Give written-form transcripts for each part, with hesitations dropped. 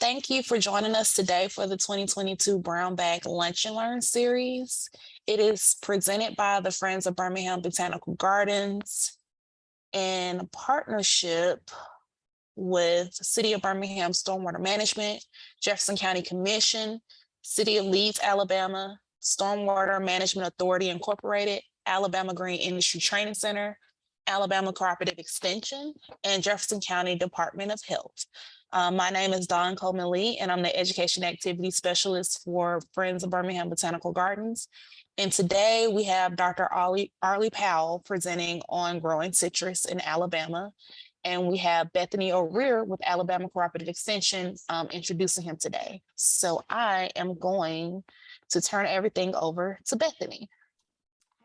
Thank you for joining us today for the 2022 Brown Bag Lunch and Learn series. It is presented by the Friends of Birmingham Botanical Gardens in partnership with City of Birmingham Stormwater Management, Jefferson County Commission, City of Leeds, Alabama, Stormwater Management Authority Incorporated, Alabama Green Industry Training Center, Alabama Cooperative Extension, and Jefferson County Department of Health. My name is Dawn Coleman Lee, and I'm the Education Activity Specialist for Friends of Birmingham Botanical Gardens. And today we have Dr. Arlie Powell presenting on growing citrus in Alabama. And we have Bethany O'Rear with Alabama Cooperative Extension introducing him today. So I am going to turn everything over to Bethany.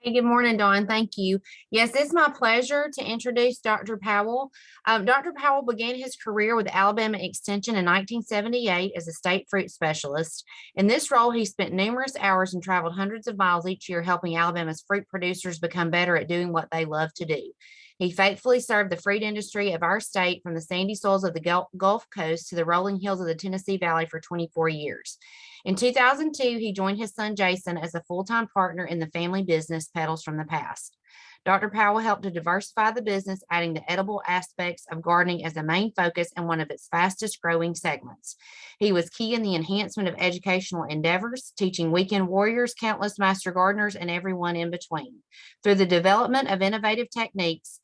Hey, good morning, Dawn. Thank you. Yes, it's my pleasure to introduce Dr. Powell. Dr. Powell began his career with Alabama Extension in 1978 as a state fruit specialist. In this role, he spent numerous hours and traveled hundreds of miles each year helping Alabama's fruit producers become better at doing what they love to do. He faithfully served the fruit industry of our state from the sandy soils of the Gulf Coast to the rolling hills of the Tennessee Valley for 24 years. In 2002, he joined his son Jason as a full-time partner in the family business Petals from the Past. Dr. Powell helped to diversify the business, adding the edible aspects of gardening as a main focus and one of its fastest growing segments. He was key in the enhancement of educational endeavors, teaching weekend warriors, countless master gardeners, and everyone in between. Through the development of innovative techniques,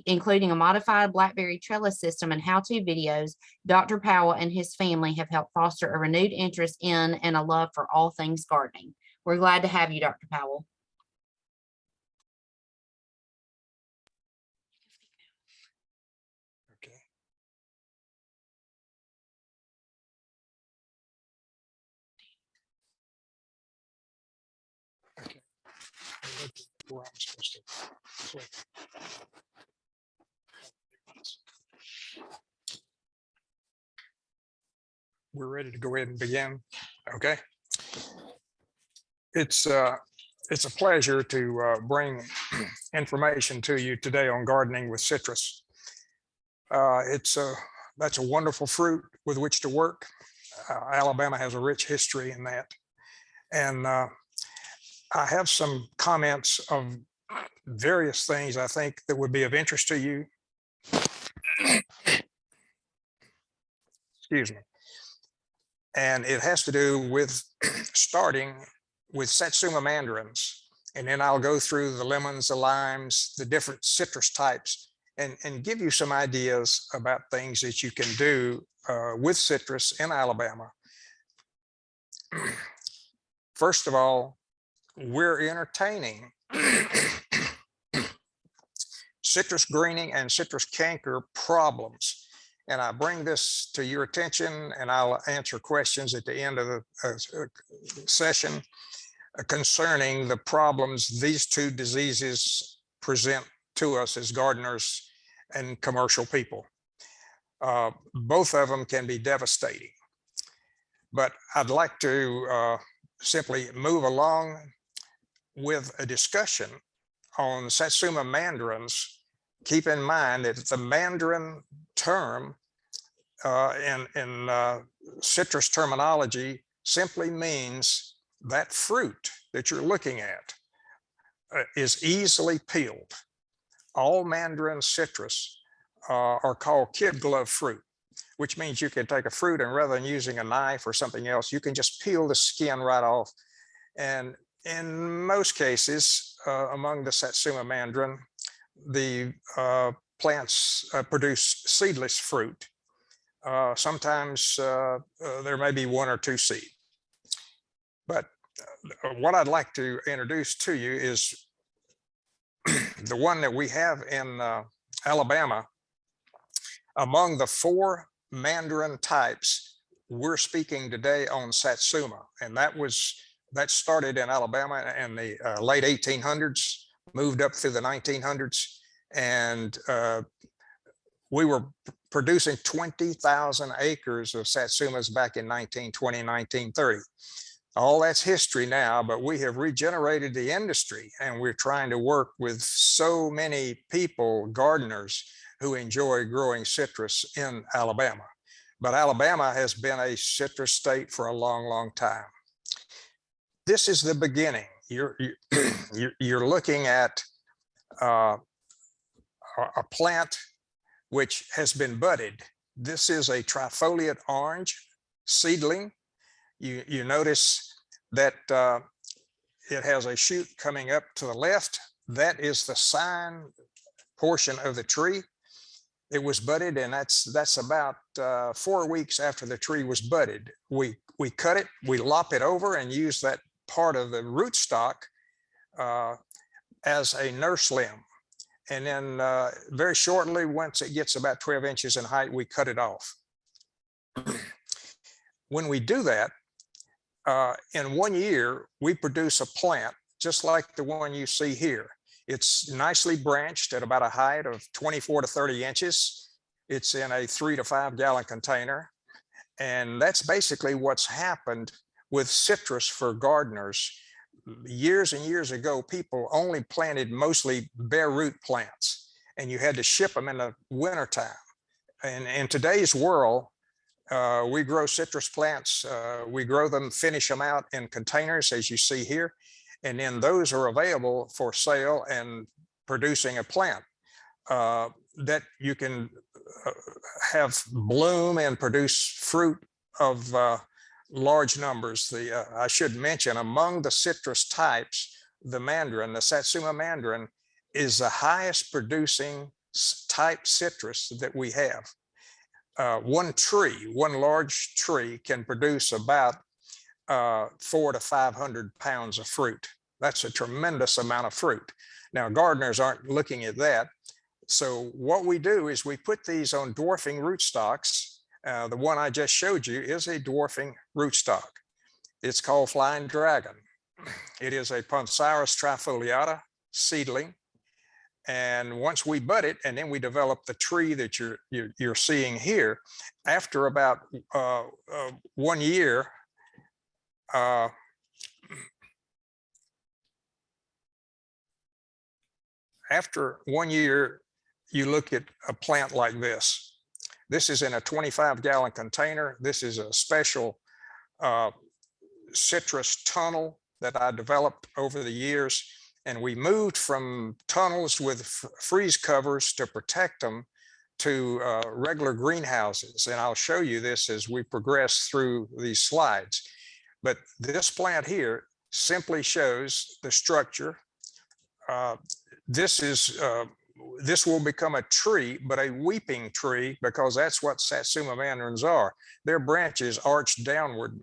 including a modified blackberry trellis system and how-to videos, Dr. Powell and his family have helped foster a renewed interest in and a love for all things gardening. We're glad to have you, Dr. Powell. Okay. Okay. Where I'm supposed to click. We're ready to go ahead and begin. Okay. It's a pleasure to bring information to you today on gardening with citrus. That's a wonderful fruit with which to work. Alabama has a rich history in that. And I have some comments of various things I think that would be of interest to you. Excuse me. And it has to do with starting with Satsuma mandarins. And then I'll go through the lemons, the limes, the different citrus types, and give you some ideas about things that you can do with citrus in Alabama. First of all, we're entertaining citrus greening and citrus canker problems. And I bring this to your attention, and I'll answer questions at the end of the session concerning the problems these two diseases present to us as gardeners and commercial people. Both of them can be devastating. But I'd like to simply move along with a discussion on Satsuma mandarins. Keep in mind that the mandarin term in citrus terminology simply means that fruit that you're looking at is easily peeled. All mandarin citrus are called kid glove fruit, which means you can take a fruit and rather than using a knife or something else, you can just peel the skin right off. And in most cases, among the Satsuma mandarin, the plants produce seedless fruit. Sometimes there may be one or two seed. But what I'd like to introduce to you is the one that we have in Alabama. Among the 4 mandarin types, we're speaking today on Satsuma, and that started in Alabama in the late 1800s, moved up through the 1900s, and we were producing 20,000 acres of Satsumas back in 1920, 1930. All that's history now, but we have regenerated the industry, and we're trying to work with so many people, gardeners, who enjoy growing citrus in Alabama. but Alabama has been a citrus state for a long, long time. This is the beginning. You're looking at a plant which has been budded. This is a trifoliate orange seedling. You notice that it has a shoot coming up to the left. That is the sign portion of the tree. It was budded, and that's about 4 weeks after the tree was budded. We cut it, we lop it over, and use that part of the rootstock as a nurse limb. And then very shortly, once it gets about 12 inches in height, we cut it off. When we do that, in 1 year, we produce a plant just like the one you see here. It's nicely branched at about a height of 24 to 30 inches. It's in a 3 to 5 gallon container. And that's basically what's happened with citrus for gardeners. Years and years ago, people only planted mostly bare root plants, and you had to ship them in the wintertime. And in today's world, we grow citrus plants. We grow them, finish them out in containers, as you see here. And then those are available for sale and producing a plant that you can have bloom and produce fruit of large numbers. I should mention, among the citrus types, the mandarin, the Satsuma mandarin, is the highest producing type citrus that we have. One large tree can produce about 400 to 500 pounds of fruit. That's a tremendous amount of fruit. Now, gardeners aren't looking at that. So what we do is we put these on dwarfing rootstocks. The one I just showed you is a dwarfing rootstock. It's called Flying Dragon. It is a Poncirus trifoliata seedling. And once we bud it, and then we develop the tree that you're seeing here, after about 1 year, after 1 year, you look at a plant like this. This is in a 25 gallon container. This is a special citrus tunnel that I developed over the years. And we moved from tunnels with freeze covers to protect them to regular greenhouses. And I'll show you this as we progress through these slides. But this plant here simply shows the structure. This will become a tree, but a weeping tree, because that's what Satsuma mandarins are. Their branches arch downward,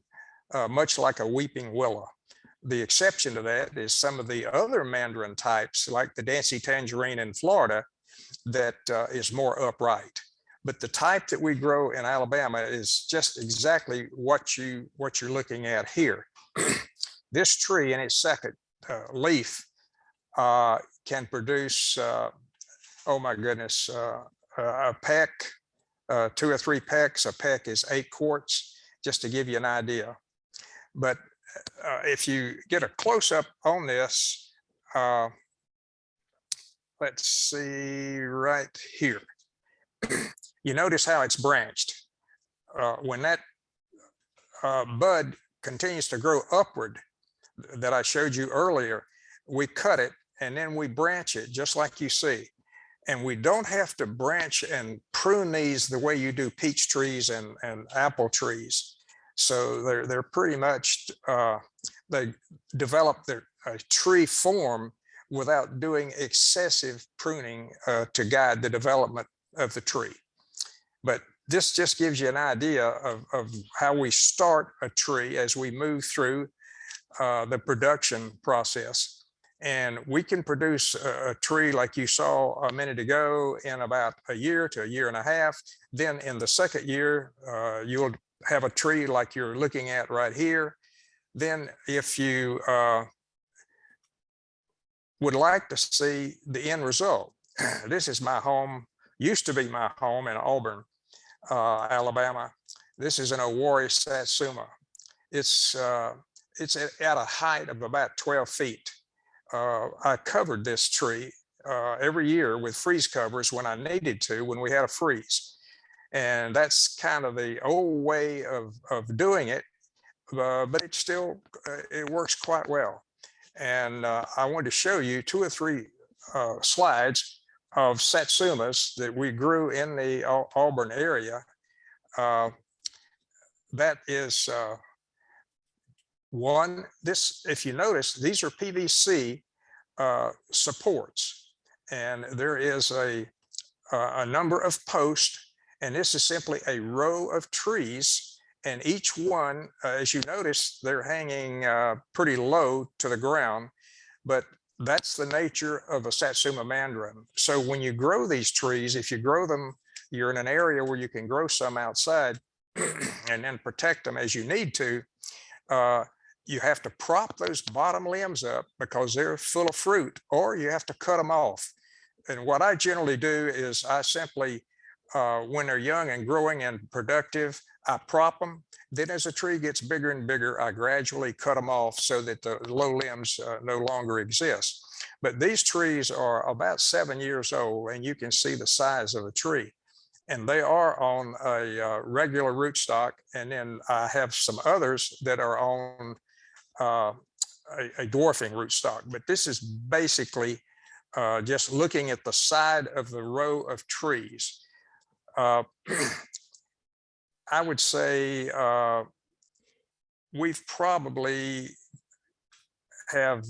much like a weeping willow. The exception to that is some of the other mandarin types, like the Dancy Tangerine in Florida, that is more upright. But the type that we grow in Alabama is just exactly what you're looking at here. This tree in its second leaf can produce, oh my goodness, a peck, 2 or 3 pecks. A peck is 8 quarts, just to give you an idea. But if you get a close-up on this, let's see right here. You notice how it's branched. When that bud continues to grow upward that I showed you earlier, we cut it and then we branch it just like you see. And we don't have to branch and prune these the way you do peach trees and apple trees. So they're pretty much, they develop their tree form without doing excessive pruning to guide the development of the tree. But this just gives you an idea of how we start a tree as we move through the production process. And we can produce a tree like you saw a minute ago in about a year to a year and a half. Then in the second year, you'll have a tree like you're looking at right here. Then if you would like to see the end result, this is my home, used to be my home in Auburn, Alabama. This is an Owari Satsuma. It's at a height of about 12 feet. I covered this tree every year with freeze covers when I needed to, when we had a freeze. And that's kind of the old way of doing it, but it still, it works quite well. And I wanted to show you 2 or 3 slides of Satsumas that we grew in the Auburn area. That is one, this, if you notice, these are PVC supports, and there is a number of posts, and this is simply a row of trees, and each one, as you notice, they're hanging pretty low to the ground, but that's the nature of a Satsuma mandarin. So when you grow these trees, if you grow them, you're in an area where you can grow some outside and then protect them as you need to, you have to prop those bottom limbs up because they're full of fruit, or you have to cut them off. And what I generally do is I simply, when they're young and growing and productive, I prop them. Then as the tree gets bigger and bigger, I gradually cut them off so that the low limbs no longer exist. But these trees are about 7 years old, and you can see the size of the tree. And they are on a regular rootstock. And then I have some others that are on a dwarfing rootstock. But this is basically just looking at the side of the row of trees. I would say we've probably have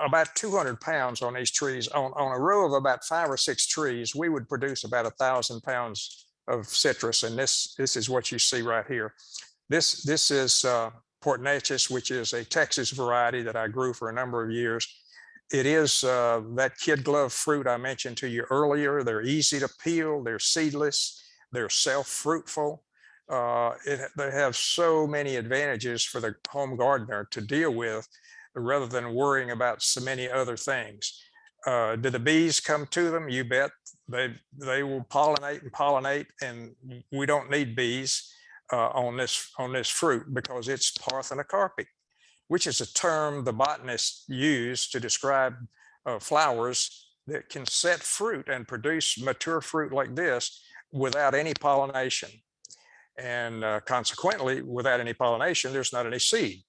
about 200 pounds on these trees. On a row of about 5 or 6 trees, we would produce about 1,000 pounds of citrus. And this is what you see right here. This is Portneches, which is a Texas variety that I grew for a number of years. It is that kid glove fruit I mentioned to you earlier. They're easy to peel, they're seedless, they're self-fruitful. They have so many advantages for the home gardener to deal with rather than worrying about so many other things. Do the bees come to them? You bet. They will pollinate, and we don't need bees on this fruit because it's parthenocarpic, which is a term the botanists use to describe flowers that can set fruit and produce mature fruit like this without any pollination. And consequently, without any pollination, there's not any seed.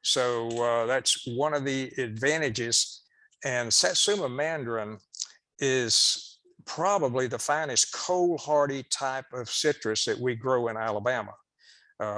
So that's one of the advantages. And Satsuma mandarin is probably the finest cold hardy type of citrus that we grow in Alabama.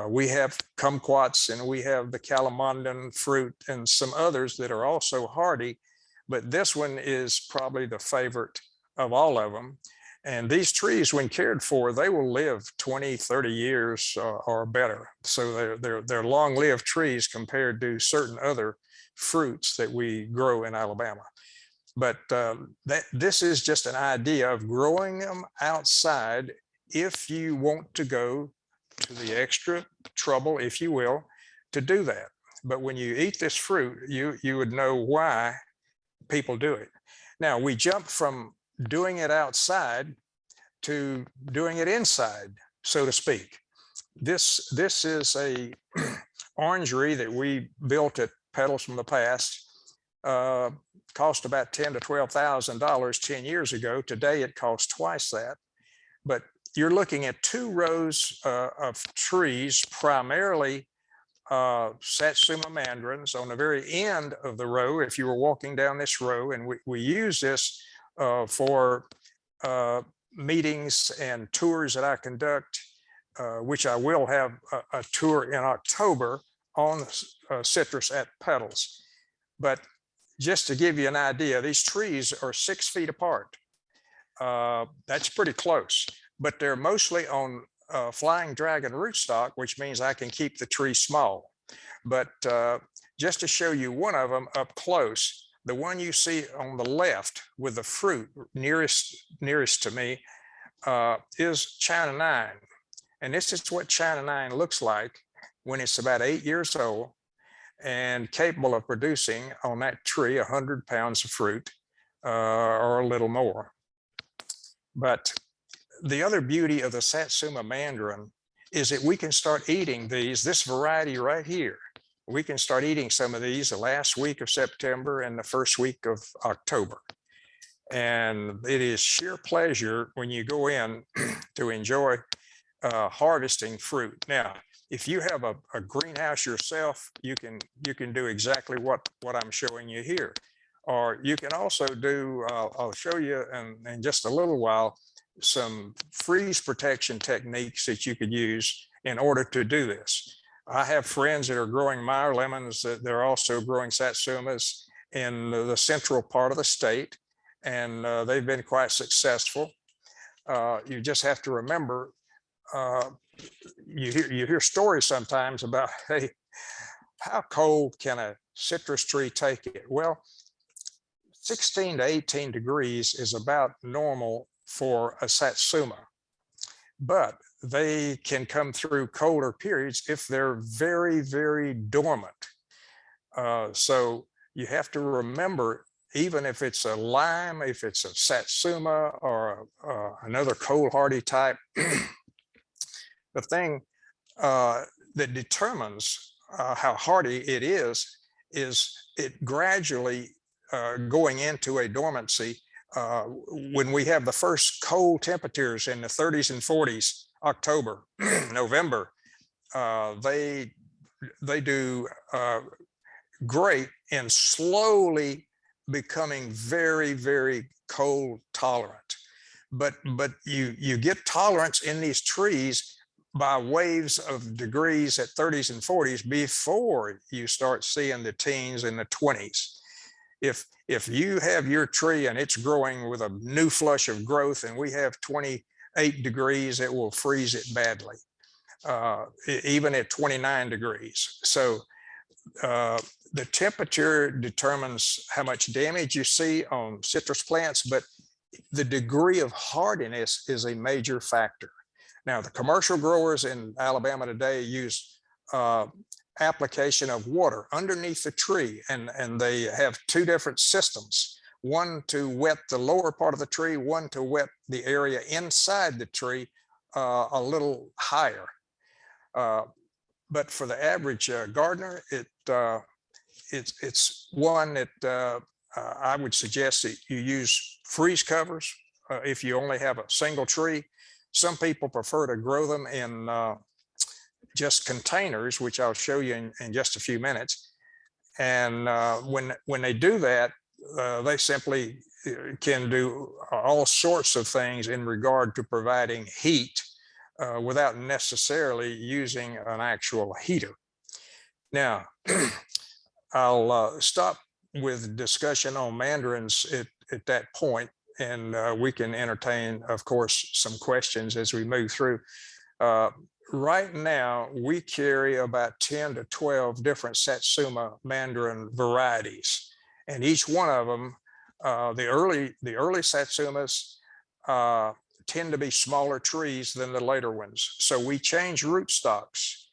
We have kumquats, and we have the calamandan fruit and some others that are also hardy, but this one is probably the favorite of all of them. And these trees, when cared for, they will live 20, 30 years or better. So they're long-lived trees compared to certain other fruits that we grow in Alabama. But this is just an idea of growing them outside if you want to go to the extra trouble, if you will, to do that. But when you eat this fruit, you would know why people do it. Now, we jump from doing it outside to doing it inside, so to speak. This is a orangery that we built at Petals from the Past. Cost about $10,000 to $12,000 10 years ago. Today it costs twice that. But you're looking at 2 rows of trees, primarily Satsuma mandarins on the very end of the row. If you were walking down this row, and we use this for meetings and tours that I conduct, which I will have a tour in October on citrus at Petals. But just to give you an idea, these trees are 6 feet apart. That's pretty close, but they're mostly on flying dragon rootstock, which means I can keep the tree small. But just to show you one of them up close, the one you see on the left with the fruit nearest to me is China 9. And this is what China 9 looks like when it's about 8 years old and capable of producing on that tree 100 pounds of fruit or a little more. But the other beauty of the Satsuma mandarin is that we can start eating this variety right here. We can start eating some of these the last week of September and the first week of October. And it is sheer pleasure when you go in to enjoy harvesting fruit. Now, if you have a greenhouse yourself, you can do exactly what I'm showing you here. Or you can also do, I'll show you in just a little while, some freeze protection techniques that you could use in order to do this. I have friends that are growing Meyer lemons, that they're also growing Satsumas in the central part of the state, and they've been quite successful. You just have to remember, you hear stories sometimes about, hey, how cold can a citrus tree take it? Well, 16 to 18 degrees is about normal for a Satsuma, but they can come through colder periods if they're very, very dormant. So you have to remember, even if it's a lime, if it's a Satsuma or another cold hardy type, the thing that determines how hardy it is it gradually going into a dormancy. When we have the first cold temperatures in the 30s and 40s, October, November, they do great in slowly becoming very, very cold tolerant. But you get tolerance in these trees by waves of degrees at 30s and 40s before you start seeing the teens and the 20s. If you have your tree and it's growing with a new flush of growth and we have 28 degrees, it will freeze it badly, even at 29 degrees. So the temperature determines how much damage you see on citrus plants, but the degree of hardiness is a major factor. Now, the commercial growers in Alabama today use application of water underneath the tree, and they have two different systems, one to wet the lower part of the tree, one to wet the area inside the tree a little higher. But for the average gardener, it's one that I would suggest that you use freeze covers if you only have a single tree. Some people prefer to grow them in just containers, which I'll show you in just a few minutes. And when they do that, they simply can do all sorts of things in regard to providing heat without necessarily using an actual heater. Now, I'll stop with discussion on mandarins at that point, and we can entertain, of course, some questions as we move through. Right now, we carry about 10 to 12 different Satsuma mandarin varieties, and each one of them, the early Satsumas tend to be smaller trees than the later ones. So we change rootstocks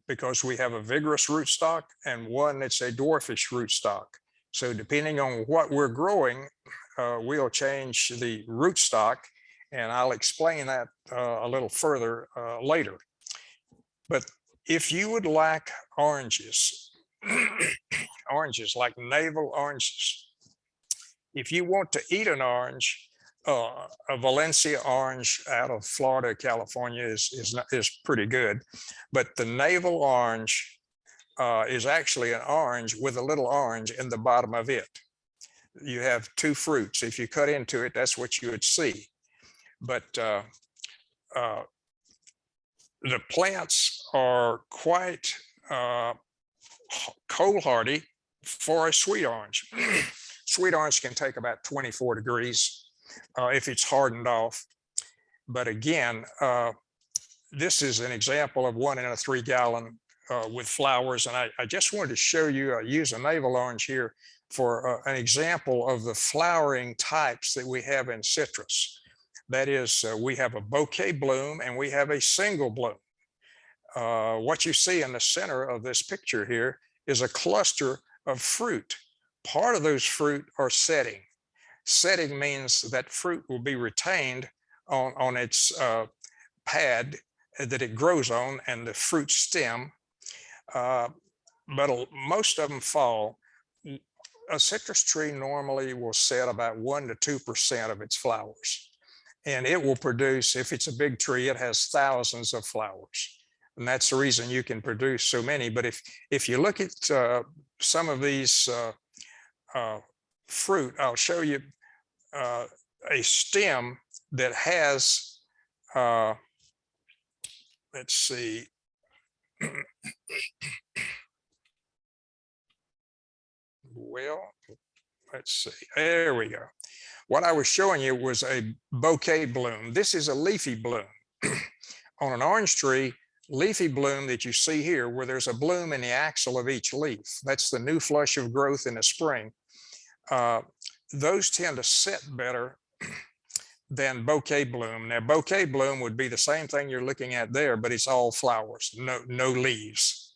because we have a vigorous rootstock and one that's a dwarfish rootstock. So depending on what we're growing, we'll change the rootstock, and I'll explain that a little further later. But if you would like oranges, oranges like navel oranges, if you want to eat an orange, a Valencia orange out of Florida, California is pretty good, but the navel orange is actually an orange with a little orange in the bottom of it. You have two fruits. If you cut into it, that's what you would see. But the plants are quite cold hardy for a sweet orange. Sweet orange can take about 24 degrees if it's hardened off. But again, this is an example of 1 in a 3 gallon with flowers. And I just wanted to show you, I use a navel orange here for an example of the flowering types that we have in citrus. That is, we have a bouquet bloom and we have a single bloom. What you see in the center of this picture here is a cluster of fruit. Part of those fruit are setting. Setting means that fruit will be retained on its pad that it grows on and the fruit stem, but most of them fall. a citrus tree normally will set about 1 to 2% of its flowers. And it will produce, if it's a big tree, it has thousands of flowers. And that's the reason you can produce so many. But if you look at some of these fruit, I'll show you a stem that has, let's see, well, let's see, there we go. What I was showing you was a bouquet bloom. This is a leafy bloom. On an orange tree, leafy bloom that you see here, where there's a bloom in the axil of each leaf. That's the new flush of growth in the spring. Those tend to set better than bouquet bloom. Now, bouquet bloom would be the same thing you're looking at there, but it's all flowers, no leaves.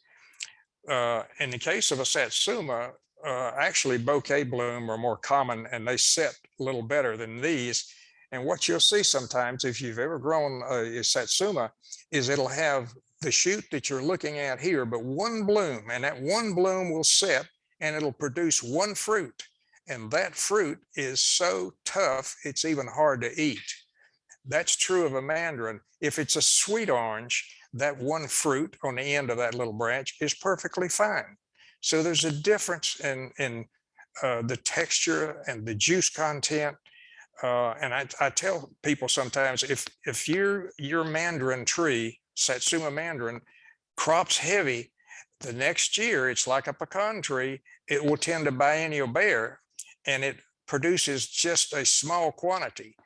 In the case of a Satsuma, actually bouquet bloom are more common and they set a little better than these. And what you'll see sometimes, if you've ever grown a Satsuma, is it'll have the shoot that you're looking at here, but one bloom, and that one bloom will set and it'll produce one fruit. And that fruit is so tough, it's even hard to eat. That's true of a mandarin. If it's a sweet orange, that one fruit on the end of that little branch is perfectly fine. So there's a difference in the texture and the juice content. And I tell people sometimes, if your mandarin tree, Satsuma mandarin, crops heavy, the next year it's like a pecan tree, it will tend to biennial bear, and it produces just a small quantity.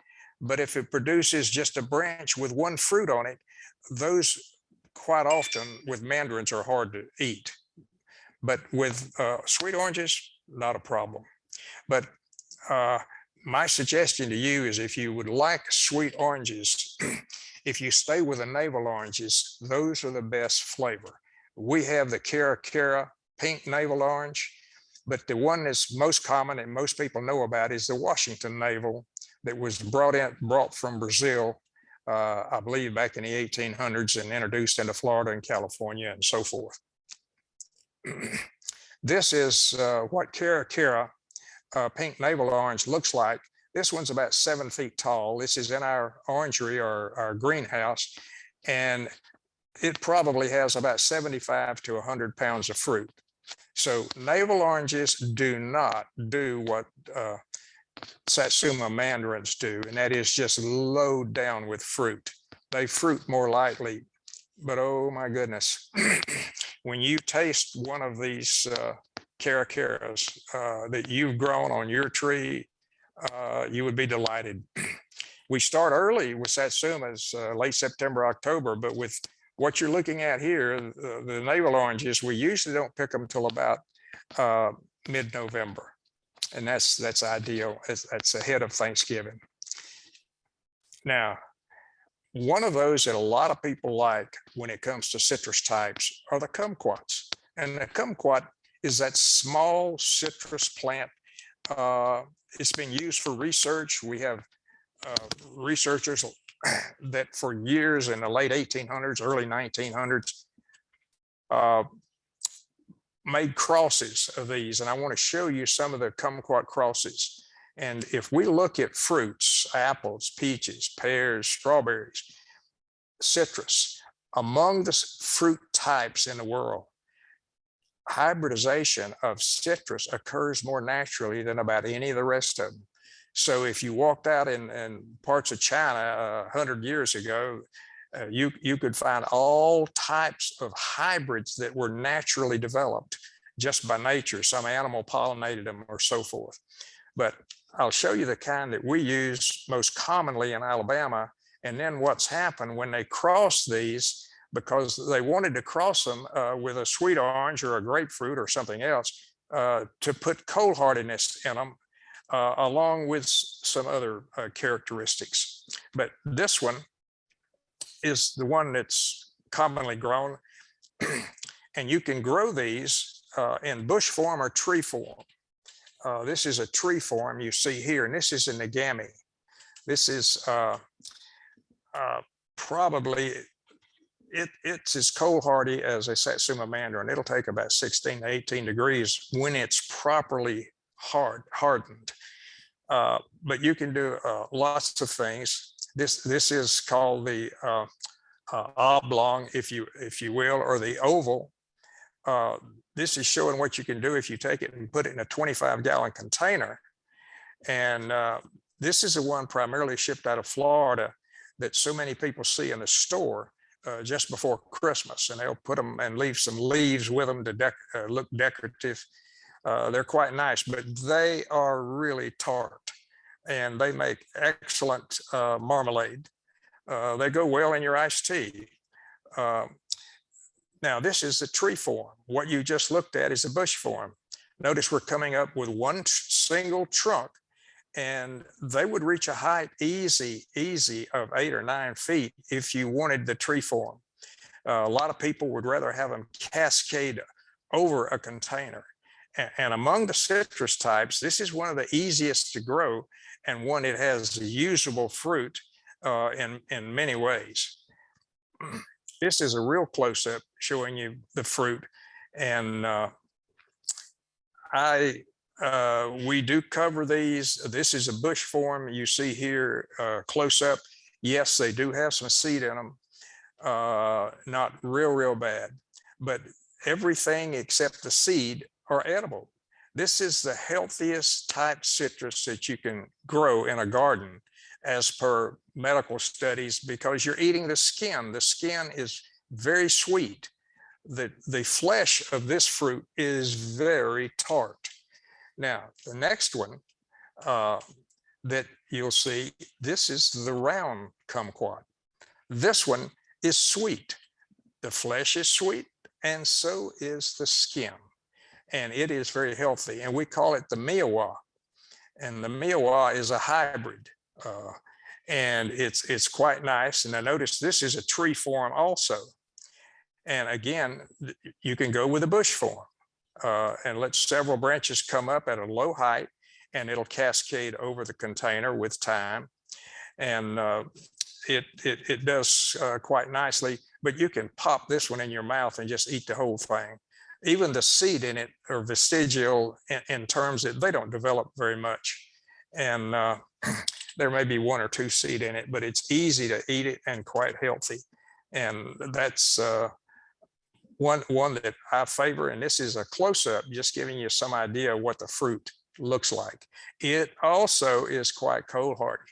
But if it produces just a branch with one fruit on it, those quite often with mandarins are hard to eat. But with sweet oranges, not a problem. But my suggestion to you is, if you would like sweet oranges, if you stay with the navel oranges, those are the best flavor. We have the Cara pink navel orange, but the one that's most common and most people know about is the Washington navel that was brought from Brazil, I believe back in the 1800s, and introduced into Florida and California and so forth. This is what Cara pink navel orange looks like. This one's about 7 feet tall. This is in our orangery, or our greenhouse, and it probably has about 75 to 100 pounds of fruit. So navel oranges do not do what Satsuma mandarins do, and that is just load down with fruit. They fruit more lightly, but oh my goodness, when you taste one of these Caras that you've grown on your tree, you would be delighted. We start early with Satsumas, late September, October, but with what you're looking at here, the navel oranges, we usually don't pick them till about mid-November. And that's ideal. That's ahead of Thanksgiving. Now, one of those that a lot of people like when it comes to citrus types are the kumquats. And the kumquat is that small citrus plant. It's been used for research. We have researchers that for years in the late 1800s, early 1900s, made crosses of these. And I want to show you some of the kumquat crosses. And if we look at fruits, apples, peaches, pears, strawberries, citrus, among the fruit types in the world, hybridization of citrus occurs more naturally than about any of the rest of them. So if you walked out in parts of China 100 years ago, you could find all types of hybrids that were naturally developed just by nature. Some animal pollinated them or so forth. But I'll show you the kind that we use most commonly in Alabama, and then what's happened when they cross these, because they wanted to cross them with a sweet orange or a grapefruit or something else to put cold hardiness in them, along with some other characteristics. But this one is the one that's commonly grown. And you can grow these in bush form or tree form. This is a tree form you see here, and this is a Nagami. This is probably, it's as cold hardy as a Satsuma mandarin. It'll take about 16 to 18 degrees when it's properly hardened. But you can do lots of things. This is called the oblong, if you will, or the oval. This is showing what you can do if you take it and put it in a 25-gallon container. And this is the one primarily shipped out of Florida that so many people see in the store just before Christmas, and they'll put them and leave some leaves with them to look decorative. They're quite nice, but they are really tart, and they make excellent marmalade. They go well in your iced tea. Now, this is the tree form. What you just looked at is the bush form. Notice we're coming up with one single trunk, and they would reach a height easy of 8 or 9 feet if you wanted the tree form. A lot of people would rather have them cascade over a container. And among the citrus types, this is one of the easiest to grow, and one that has usable fruit in many ways. This is a real close-up showing you the fruit, and we do cover these. This is a bush form you see here close up. Yes, they do have some seed in them, not real bad, but everything except the seed are edible. This is the healthiest type citrus that you can grow in a garden as per medical studies, because you're eating the skin. The skin is very sweet. The flesh of this fruit is very tart. Now, the next one that you'll see, this is the round kumquat. This one is sweet. The flesh is sweet, and so is the skin. And it is very healthy. And we call it the Miawa. And the Miawa is a hybrid. And it's quite nice. And I notice this is a tree form also. And again, you can go with a bush form and let several branches come up at a low height, and it'll cascade over the container with time. And it does quite nicely, but you can pop this one in your mouth and just eat the whole thing. Even the seed in it are vestigial in terms that they don't develop very much. And there may be 1 or 2 seed in it, but it's easy to eat it and quite healthy. And that's one that I favor. And this is a close-up, just giving you some idea of what the fruit looks like. It also is quite cold hardy.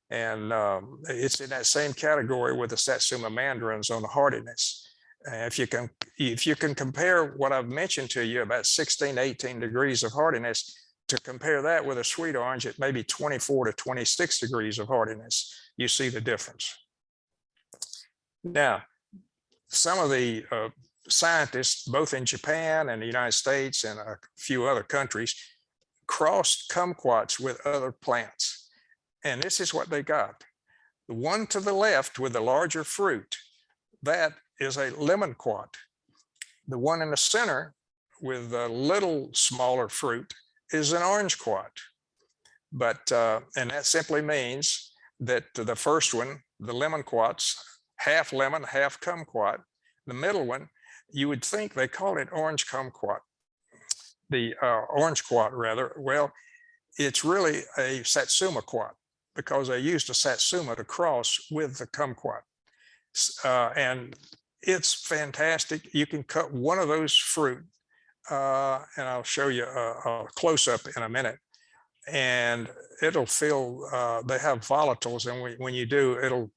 And it's in that same category with the Satsuma mandarins on the hardiness. If you can compare what I've mentioned to you about 16 to 18 degrees of hardiness, to compare that with a sweet orange at maybe 24 to 26 degrees of hardiness, you see the difference. Now, some of the scientists, both in Japan and the United States and a few other countries, crossed kumquats with other plants. And this is what they got. The one to the left with the larger fruit, that is a lemonquat. The one in the center with a little smaller fruit is an orangequat. But, and that simply means that the first one, the lemonquats, half lemon, half kumquat. The middle one, you would think they call it orange kumquat, the orangequat rather. Well, it's really a Satsuma quat, because they used a Satsuma to cross with the kumquat. And it's fantastic. You can cut one of those fruit, and I'll show you a close-up in a minute, and it'll fill, they have volatiles, and when you do, it'll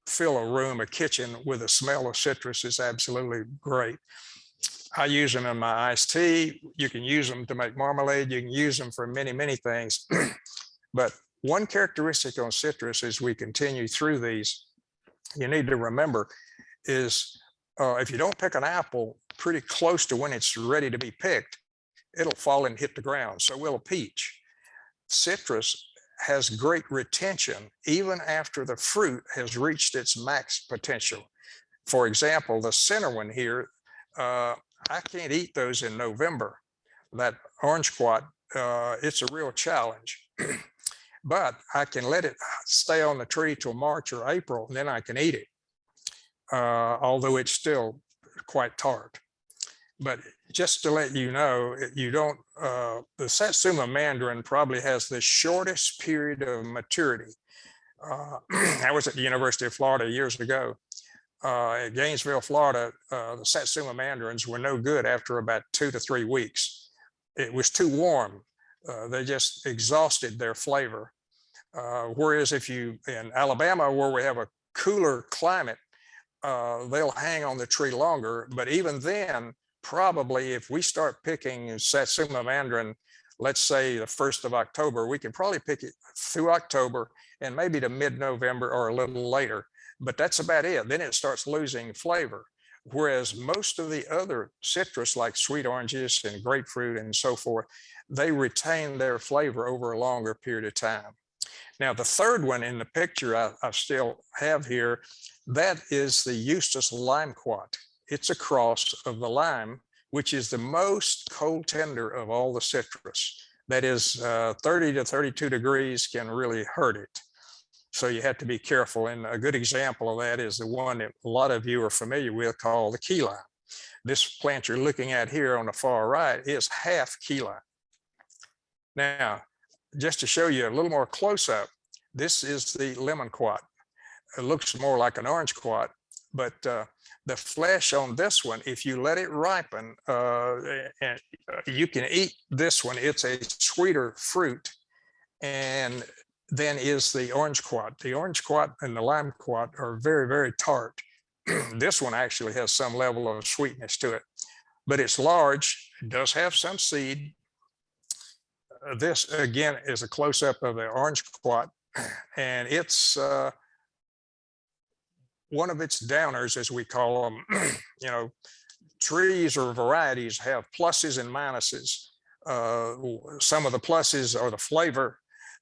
fill a room, a kitchen, with the smell of citrus. Is absolutely great. I use them in my iced tea. You can use them to make marmalade. You can use them for many things. But one characteristic on citrus as we continue through these, you need to remember is if you don't pick an apple pretty close to when it's ready to be picked, it'll fall and hit the ground. So will a peach. Citrus has great retention even after the fruit has reached its max potential. For example, the center one here, I can't eat those in November. That orangequat, it's a real challenge. But I can let it stay on the tree till March or April, and then I can eat it, although it's still quite tart. But just to let you know, you don't, the Satsuma mandarin probably has the shortest period of maturity. I was at the University of Florida years ago. At Gainesville, Florida, the Satsuma mandarins were no good after about 2 to 3 weeks. It was too warm. They just exhausted their flavor. Whereas if you, in Alabama, where we have a cooler climate, they'll hang on the tree longer. But even then, probably if we start picking Satsuma mandarin, let's say the 1st of October, we can probably pick it through October and maybe to mid-November or a little later. But that's about it. Then it starts losing flavor. Whereas most of the other citrus, like sweet oranges and grapefruit and so forth, they retain their flavor over a longer period of time. Now, the third one in the picture I still have here, that is the Eustace limequat. It's a cross of the lime, which is the most cold tender of all the citrus. That is 30 to 32 degrees can really hurt it. So you have to be careful. And a good example of that is the one that a lot of you are familiar with called the key lime. This plant you're looking at here on the far right is half key lime. Now, just to show you a little more close up, this is the lemon quat. It looks more like an orange quat, but the flesh on this one, if you let it ripen, you can eat this one. It's a sweeter fruit, and then is the orange quat. The orange quat and the lime quat are very, very tart. This one actually has some level of sweetness to it, but it's large. It does have some seed. This again is a close-up of the orange quat, and it's one of its downers, as we call them. You know, trees or varieties have pluses and minuses. Some of the pluses are the flavor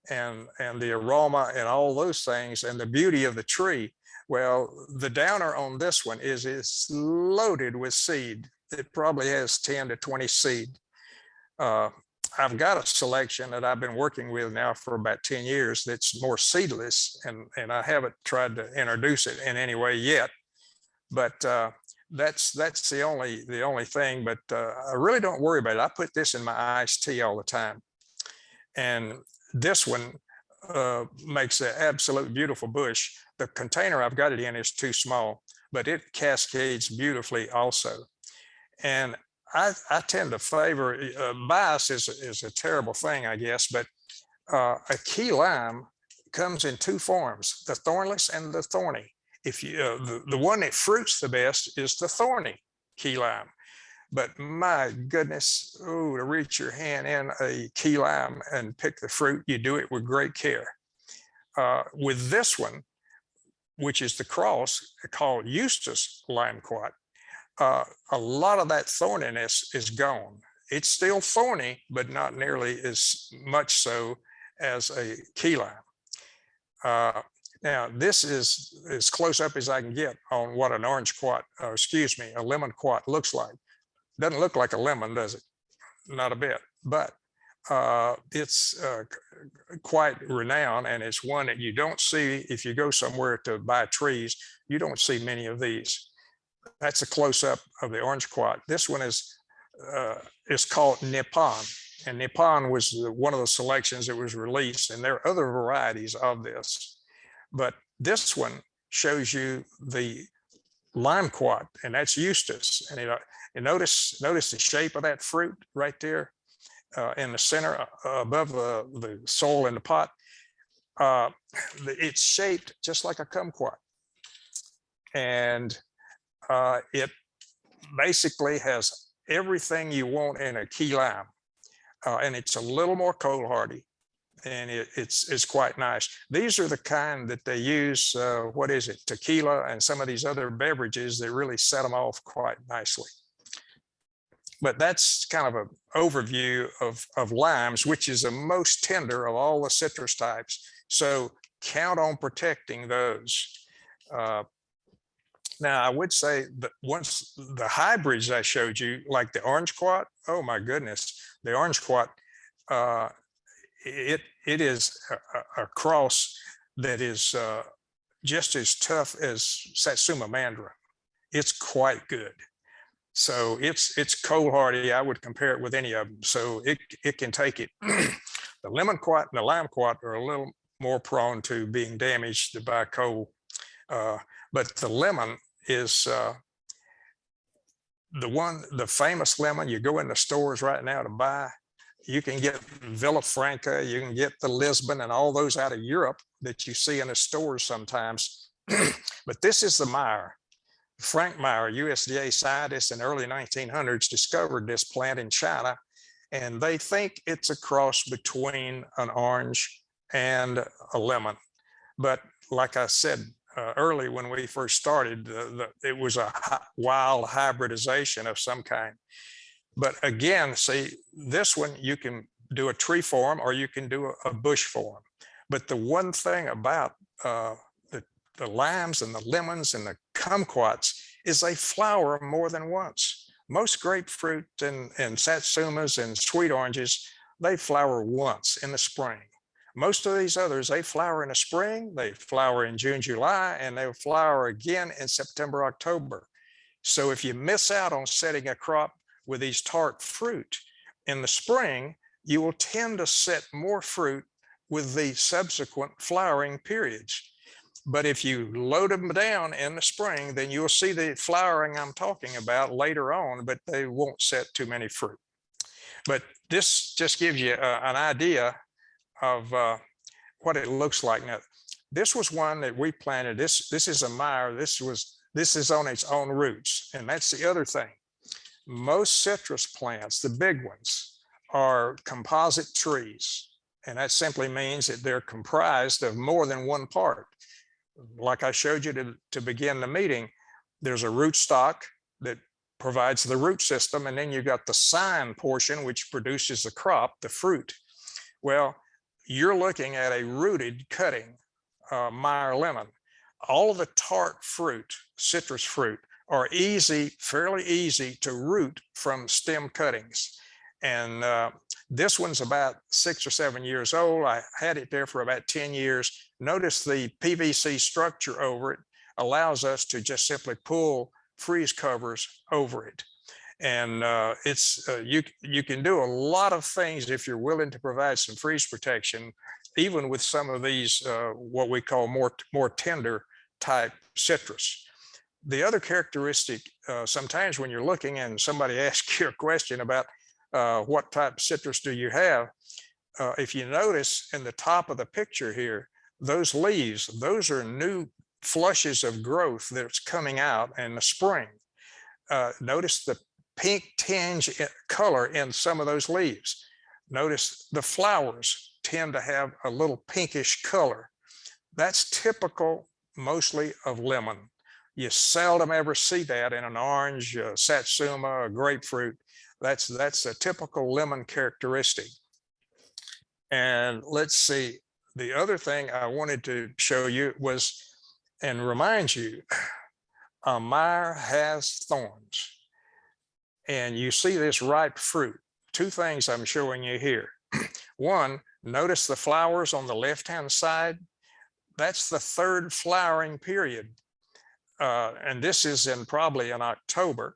and the aroma and all those things, and the beauty of the tree. Well, the downer on this one is it's loaded with seed. It probably has 10 to 20 seed. I've got a selection that I've been working with now for about 10 years that's more seedless, and I haven't tried to introduce it in any way yet. But that's the only thing. But I really don't worry about it. I put this in my iced tea all the time, and this one makes an absolute beautiful bush. The container I've got it in is too small, but it cascades beautifully also. And I tend to favor, bias is a terrible thing, I guess, but a key lime comes in two forms, the thornless and the thorny. If you, the one that fruits the best is the thorny key lime. But my goodness, oh, to reach your hand in a key lime and pick the fruit, you do it with great care. With this one, which is the cross called Eustace limequat, a lot of that thorniness is gone. It's still thorny, but not nearly as much so as a key lime. Now, this is as close up as I can get on what an orange quat, excuse me, a lemon quat looks like. Doesn't look like a lemon, does it? Not a bit, but it's quite renowned, and it's one that you don't see if you go somewhere to buy trees. You don't see many of these. That's a close-up of the orange quat. This one is called Nippon, and Nippon was one of the selections that was released, and there are other varieties of this. But this one shows you the limequat, and that's Eustace. And notice the shape of that fruit right there in the center above the soil in the pot. It's shaped just like a kumquat, and it basically has everything you want in a key lime, and it's a little more cold hardy, and it's quite nice. These are the kind that they use, what is it, tequila and some of these other beverages that really set them off quite nicely. But that's kind of an overview of limes, which is the most tender of all the citrus types. So count on protecting those. Now, I would say that once the hybrids I showed you, like the orange quat, oh my goodness, the orange quat, it is a cross that is just as tough as Satsuma mandarin. It's quite good. So it's cold hardy. I would compare it with any of them. So it can take it. The lemon quat and the lime quat are a little more prone to being damaged by cold. But the lemon is the famous lemon you go in the stores right now to buy. You can get Villafranca, you can get the Lisbon and all those out of Europe that you see in the stores sometimes. But this is the Meyer. Frank Meyer, USDA scientist in the early 1900s, discovered this plant in China, and they think it's a cross between an orange and a lemon. But like I said early when we first started, it was a wild hybridization of some kind. But again, see, this one you can do a tree form or you can do a bush form. But the one thing about the limes and the lemons and the kumquats is they flower more than once. Most grapefruit and satsumas and sweet oranges, they flower once in the spring. Most of these others, they flower in the spring, they flower in June, July, and they flower again in September, October. So if you miss out on setting a crop with these tart fruit in the spring, you will tend to set more fruit with the subsequent flowering periods. But if you load them down in the spring, then you'll see the flowering I'm talking about later on, but they won't set too many fruit. But this just gives you an idea of what it looks like. Now, this was one that we planted. This is a Meyer. This is on its own roots. And that's the other thing. Most citrus plants, the big ones, are composite trees. And that simply means that they're comprised of more than one part. Like I showed you to begin the meeting, there's a rootstock that provides the root system, and then you got the sign portion, which produces the crop, the fruit. Well, you're looking at a rooted cutting, Meyer lemon. All of the tart fruit, citrus fruit, are fairly easy to root from stem cuttings. And this one's about 6 or 7 years old. I had it there for about 10 years. Notice the PVC structure over it allows us to just simply pull freeze covers over it. And you can do a lot of things if you're willing to provide some freeze protection, even with some of these, what we call more tender type citrus. The other characteristic, sometimes when you're looking and somebody asks you a question about what type of citrus do you have, if you notice in the top of the picture here, those leaves, those are new flushes of growth that's coming out in the spring. Notice the pink tinge color in some of those leaves. Notice the flowers tend to have a little pinkish color. That's typical mostly of lemon. You seldom ever see that in an orange, satsuma, a grapefruit. That's a typical lemon characteristic. And let's see, the other thing I wanted to show you was, and remind you, a Meyer has thorns. And you see this ripe fruit. Two things I'm showing you here. One, notice the flowers on the left-hand side. That's the third flowering period. And this is probably in October.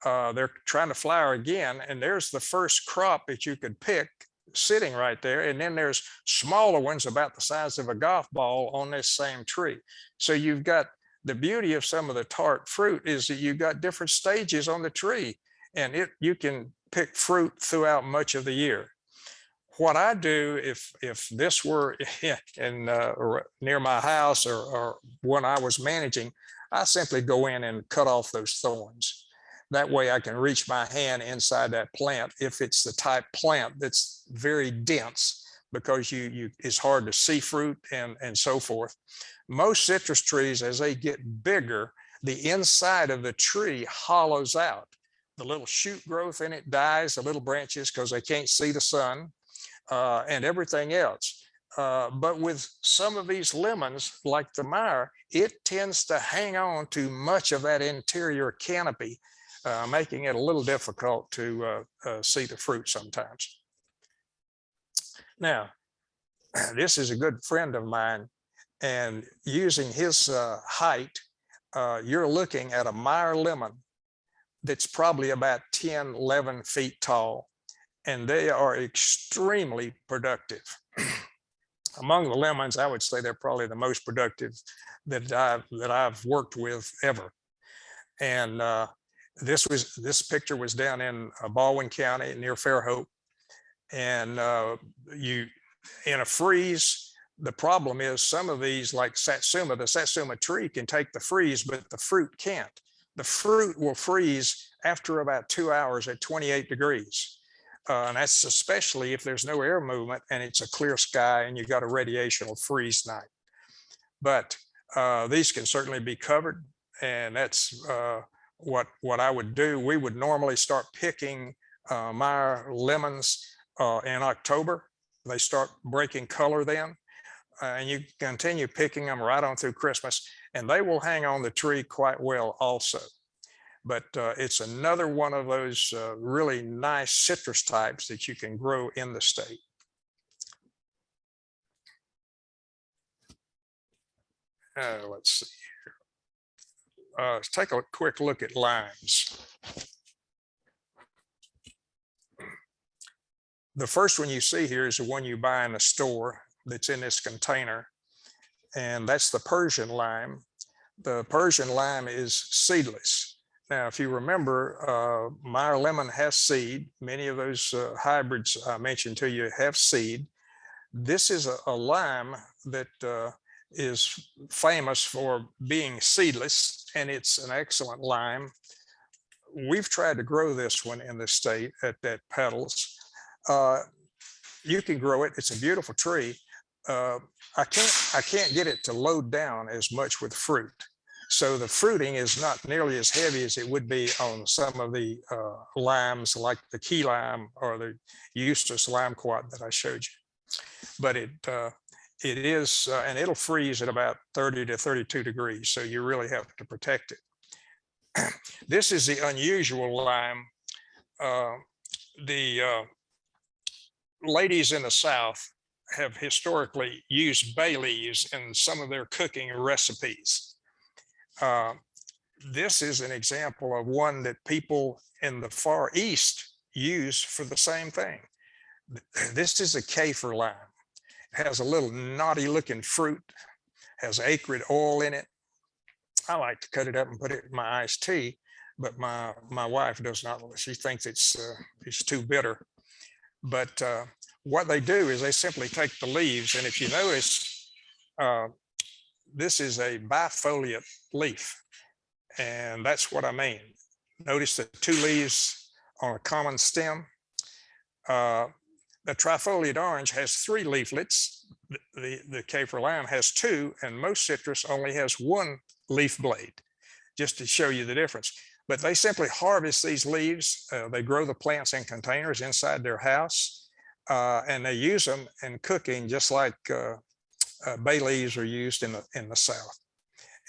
They're trying to flower again, and there's the first crop that you could pick sitting right there. And then there's smaller ones about the size of a golf ball on this same tree. So you've got the beauty of some of the tart fruit is that you've got different stages on the tree, and you can pick fruit throughout much of the year. What I do if this were in near my house or when I was managing, I simply go in and cut off those thorns. That way I can reach my hand inside that plant if it's the type plant that's very dense, because it's hard to see fruit and so forth. Most citrus trees, as they get bigger, the inside of the tree hollows out. The little shoot growth in it dies, the little branches, because they can't see the sun and everything else. But with some of these lemons, like the Meyer, it tends to hang on to much of that interior canopy, making it a little difficult to see the fruit sometimes. Now, this is a good friend of mine, and using his height, you're looking at a Meyer lemon that's probably about 10, 11 feet tall, and they are extremely productive. Among the lemons, I would say they're probably the most productive that I've worked with ever. And this picture was down in Baldwin County near Fairhope, and you in a freeze. The problem is some of these, like Satsuma, the Satsuma tree can take the freeze, but the fruit can't. The fruit will freeze after about 2 hours at 28 degrees. And that's especially if there's no air movement and it's a clear sky and you got a radiational freeze night. But these can certainly be covered, and that's what I would do. We would normally start picking my lemons in October. They start breaking color then, and you continue picking them right on through Christmas, and they will hang on the tree quite well also. But it's another one of those really nice citrus types that you can grow in the state. Let's see here. Let's take a quick look at limes. The first one you see here is the one you buy in the store that's in this container, and that's the Persian lime. The Persian lime is seedless. Now, if you remember, Meyer lemon has seed. Many of those hybrids I mentioned to you have seed. This is a lime that is famous for being seedless, and it's an excellent lime. We've tried to grow this one in the state at Petals. You can grow it. It's a beautiful tree. I can't get it to load down as much with fruit. So the fruiting is not nearly as heavy as it would be on some of the limes, like the key lime or the Eustace limequat that I showed you. But it is, and it'll freeze at about 30 to 32 degrees. So you really have to protect it. This is the unusual lime. The ladies in the South have historically used bay leaves in some of their cooking recipes. This is an example of one that people in the Far East use for the same thing. This is a kaffir lime. It has a little knotty looking fruit, has acrid oil in it. I like to cut it up and put it in my iced tea, but my wife does not. She thinks it's too bitter. But what they do is they simply take the leaves, and if you notice, this is a bifoliate leaf, and that's what I mean. Notice the two leaves on a common stem. The trifoliate orange has 3 leaflets. The kaffir lime has 2, and most citrus only has 1 leaf blade, just to show you the difference. But they simply harvest these leaves. They grow the plants in containers inside their house, and they use them in cooking just like bay leaves are used in the South.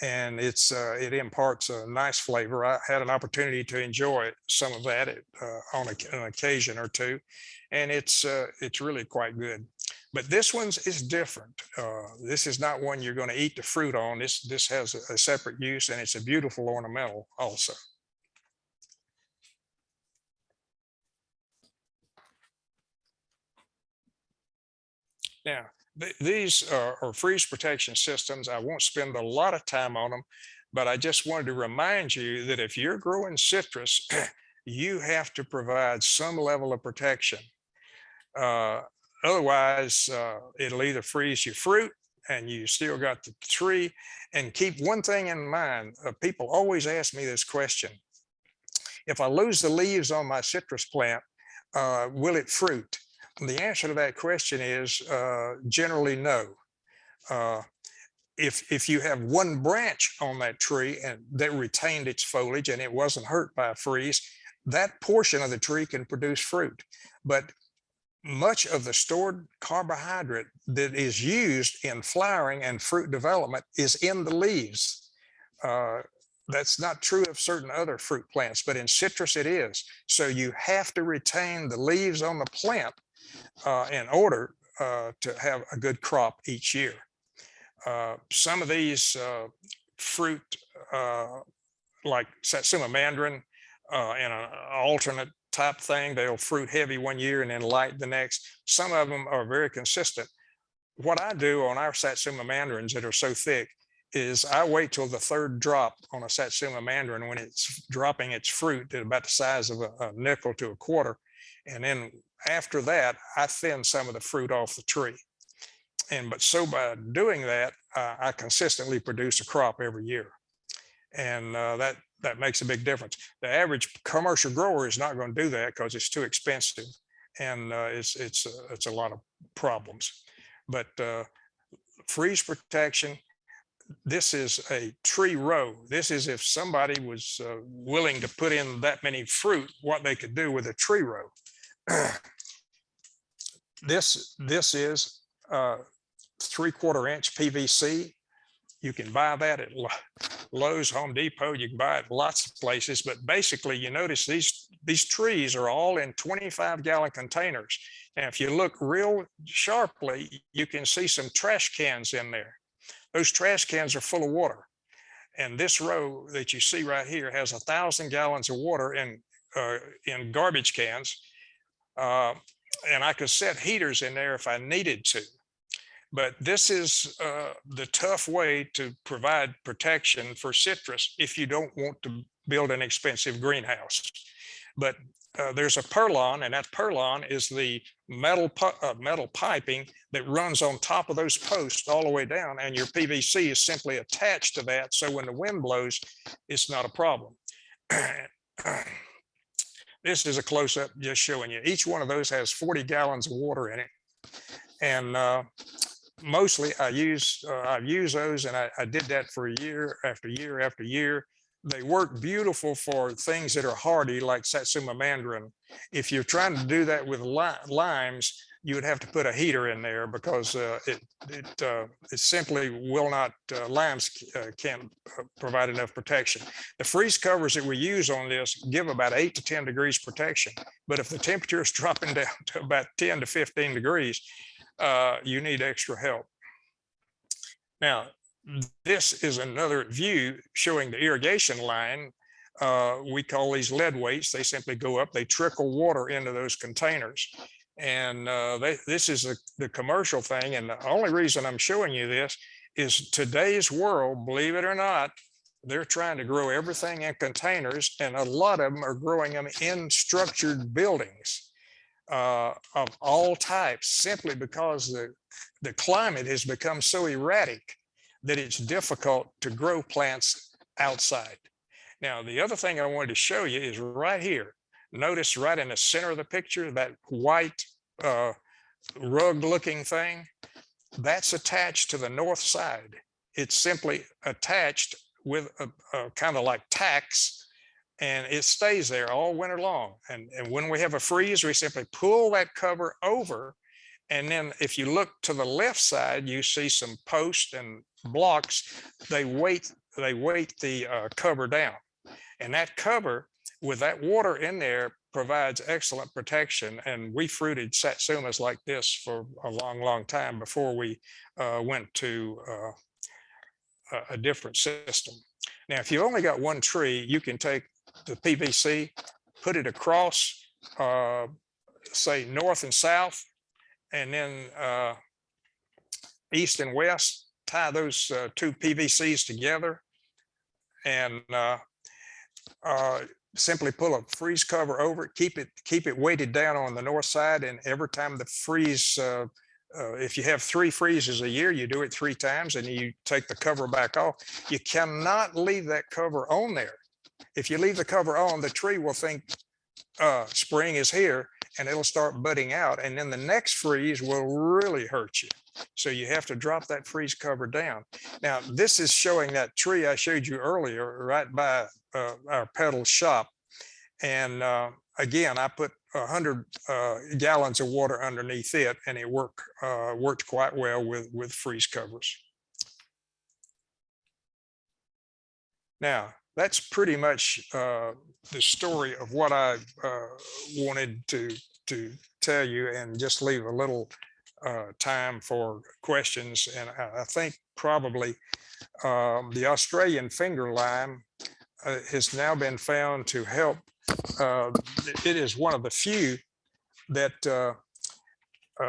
And it imparts a nice flavor. I had an opportunity to enjoy some of that on an occasion or two, and it's really quite good. But this one's is different. This is not one you're going to eat the fruit on. This has a separate use, and it's a beautiful ornamental also. Now, these are freeze protection systems. I won't spend a lot of time on them, but I just wanted to remind you that if you're growing citrus, you have to provide some level of protection. Otherwise, it'll either freeze your fruit and you still got the tree. And keep one thing in mind. People always ask me this question. If I lose the leaves on my citrus plant, will it fruit? The answer to that question is generally no. If you have one branch on that tree and that retained its foliage and it wasn't hurt by a freeze, that portion of the tree can produce fruit. But much of the stored carbohydrate that is used in flowering and fruit development is in the leaves. That's not true of certain other fruit plants, but in citrus it is. So you have to retain the leaves on the plant in order to have a good crop each year. Some of these fruit, like Satsuma mandarin, in an alternate type thing. They'll fruit heavy one year and then light the next. Some of them are very consistent. What I do on our Satsuma mandarins that are so thick is I wait till the third drop on a Satsuma mandarin when it's dropping its fruit at about the size of a nickel to a quarter. And then after that, I thin some of the fruit off the tree. But so by doing that, I consistently produce a crop every year. And that makes a big difference. The average commercial grower is not going to do that because it's too expensive, and it's a lot of problems. But freeze protection, this is a tree row. This is if somebody was willing to put in that many fruit, what they could do with a tree row. This is 3/4 inch PVC. You can buy that at Lowe's, Home Depot. You can buy it lots of places. But basically, you notice these trees are all in 25-gallon containers. And if you look real sharply, you can see some trash cans in there. Those trash cans are full of water. And this row that you see right here has 1,000 gallons of water in garbage cans. And I could set heaters in there if I needed to. But this is the tough way to provide protection for citrus if you don't want to build an expensive greenhouse. But there's a purlon, and that purlon is the metal piping that runs on top of those posts all the way down, and your PVC is simply attached to that. So when the wind blows, it's not a problem. This is a close-up just showing you. Each one of those has 40 gallons of water in it. And mostly I've used those, and I did that for year after year after year. They work beautiful for things that are hardy, like Satsuma mandarin. If you're trying to do that with limes, you would have to put a heater in there because it simply will not, limes can't provide enough protection. The freeze covers that we use on this give about 8 to 10 degrees protection. But if the temperature is dropping down to about 10 to 15 degrees, you need extra help. Now, this is another view showing the irrigation line. We call these lead weights. They simply go up, they trickle water into those containers. And this is the commercial thing. And the only reason I'm showing you this is today's world, believe it or not, they're trying to grow everything in containers, and a lot of them are growing them in structured buildings of all types, simply because the climate has become so erratic that it's difficult to grow plants outside. Now, the other thing I wanted to show you is right here. Notice right in the center of the picture, that white rug-looking thing, that's attached to the north side. It's simply attached with a kind of like tacks, and it stays there all winter long. And when we have a freeze, we simply pull that cover over. And then if you look to the left side, you see some posts and blocks. They weight the cover down. And that cover with that water in there provides excellent protection. And we fruited Satsumas like this for a long, long time before we went to a different system. Now, if you only got one tree, you can take the PVC, put it across, say north and south, and then east and west, tie those two PVCs together, and simply pull a freeze cover over it, keep it weighted down on the north side. And every time the freeze, if you have 3 freezes a year, you do it 3 times, and you take the cover back off. You cannot leave that cover on there. If you leave the cover on, the tree will think spring is here, and it'll start budding out. And then the next freeze will really hurt you. So you have to drop that freeze cover down. Now, this is showing that tree I showed you earlier right by our pedal shop. And again, I put 100 gallons of water underneath it, and it worked quite well with freeze covers. Now, that's pretty much the story of what I wanted to tell you, and just leave a little time for questions. And I think probably the Australian finger lime has now been found to help it is one of the few that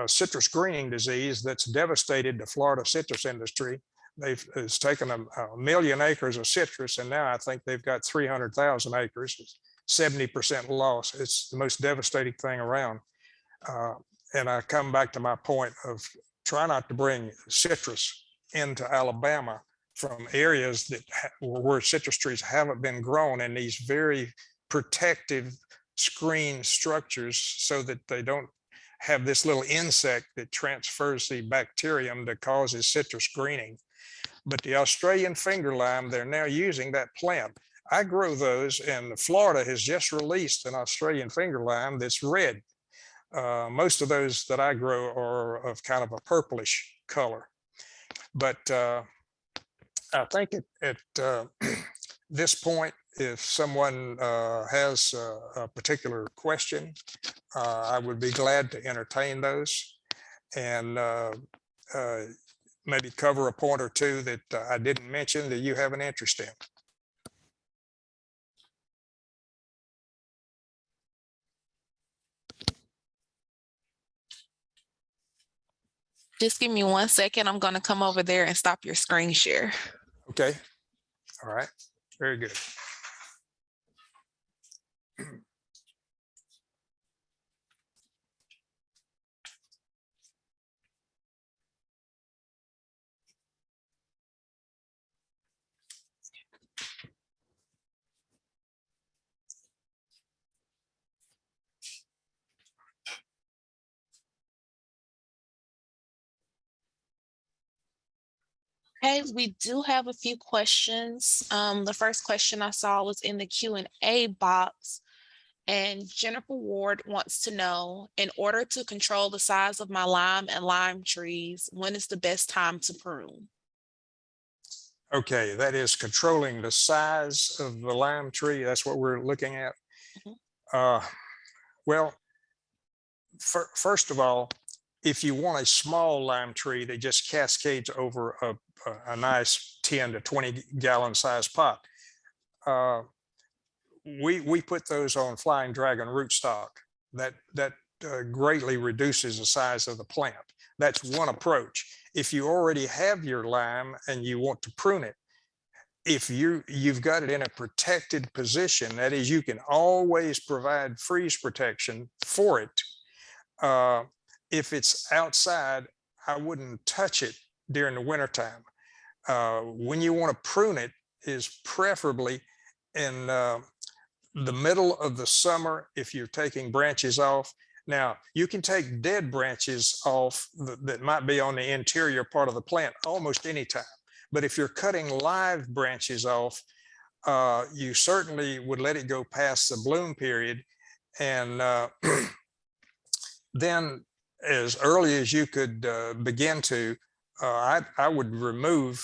citrus greening disease that's devastated the Florida citrus industry. It's taken a million acres of citrus, and now I think they've got 300,000 acres, 70% loss. It's the most devastating thing around. And I come back to my point of try not to bring citrus into Alabama from areas that where citrus trees haven't been grown in these very protective screen structures, so that they don't have this little insect that transfers the bacterium that causes citrus greening. But the Australian finger lime, they're now using that plant. I grow those, and Florida has just released an Australian finger lime that's red. Most of those that I grow are of kind of a purplish color. But I think at this point, if someone has a particular question, I would be glad to entertain those, and maybe cover a point or two that I didn't mention that you have an interest in. Just give me 1 second. I'm going to come over there and stop your screen share. Okay. All right. Very good. Okay, we do have a few questions. The first question I saw was in the Q&A box, and Jennifer Ward wants to know, in order to control the size of my lime and lime trees, when is the best time to prune? Okay, that is controlling the size of the lime tree. That's what we're looking at. Well, first of all, if you want a small lime tree that just cascades over a nice 10 to 20 gallon size pot, we put those on flying dragon rootstock. That greatly reduces the size of the plant. That's one approach. If you already have your lime and you want to prune it, if you've got it in a protected position, that is, you can always provide freeze protection for it. If it's outside, I wouldn't touch it during the wintertime. When you want to prune it is preferably in the middle of the summer, if you're taking branches off. Now, you can take dead branches off that might be on the interior part of the plant almost any time. But if you're cutting live branches off, you certainly would let it go past the bloom period. And then as early as you could begin to, I would remove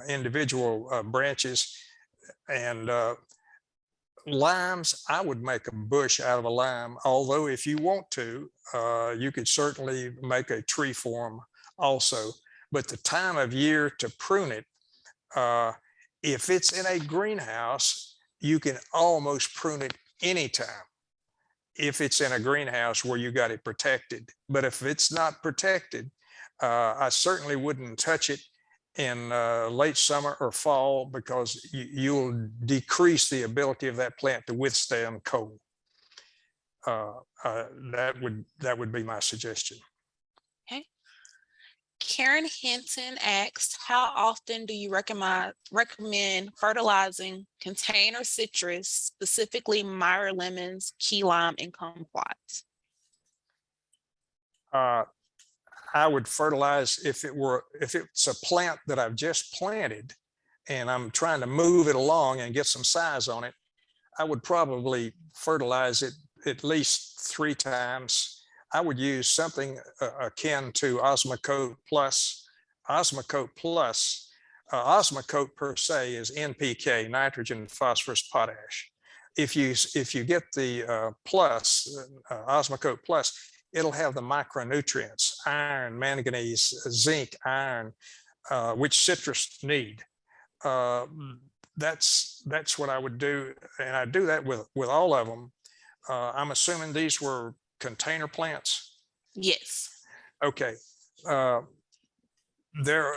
individual branches. And limes, I would make a bush out of a lime, although if you want to, you could certainly make a tree form also. But the time of year to prune it, if it's in a greenhouse, you can almost prune it anytime if it's in a greenhouse where you got it protected. But if it's not protected, I certainly wouldn't touch it in late summer or fall, because you'll decrease the ability of that plant to withstand cold. That would be my suggestion. Okay. Karen Hinton asked, how often do you recommend fertilizing container citrus, specifically Meyer lemons, key lime, and kumquats? I would fertilize if it's a plant that I've just planted and I'm trying to move it along and get some size on it. I would probably fertilize it at least 3 times. I would use something akin to Osmocote Plus. Osmocote Plus, Osmocote per se is NPK, nitrogen, phosphorus, potash. If you get the plus, Osmocote Plus, it'll have the micronutrients, iron, manganese, zinc, iron, which citrus need. That's that's what I would do. And I do that with all of them. I'm assuming these were container plants. Yes. Okay. Uh, there,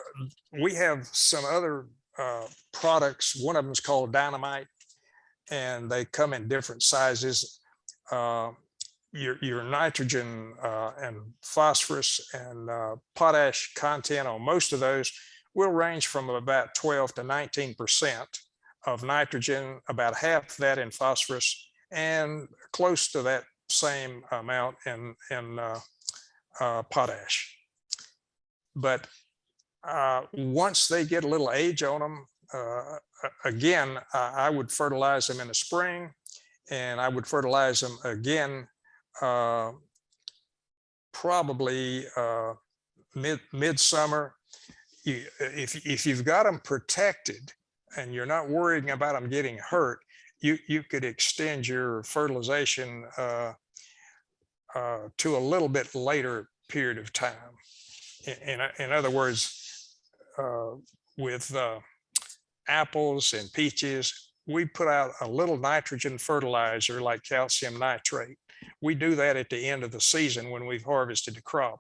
we have some other products. One of them is called dynamite, and they come in different sizes. Uh, your nitrogen and phosphorus and potash content on most of those will range from about 12 to 19% of nitrogen, about half that in phosphorus, and close to that same amount in potash. But once they get a little age on them, again, I would fertilize them in the spring, and I would fertilize them again probably midsummer. If you've got them protected and you're not worrying about them getting hurt, you could extend your fertilization to a little bit later period of time. In other words, with apples and peaches, we put out a little nitrogen fertilizer like calcium nitrate. We do that at the end of the season when we've harvested the crop.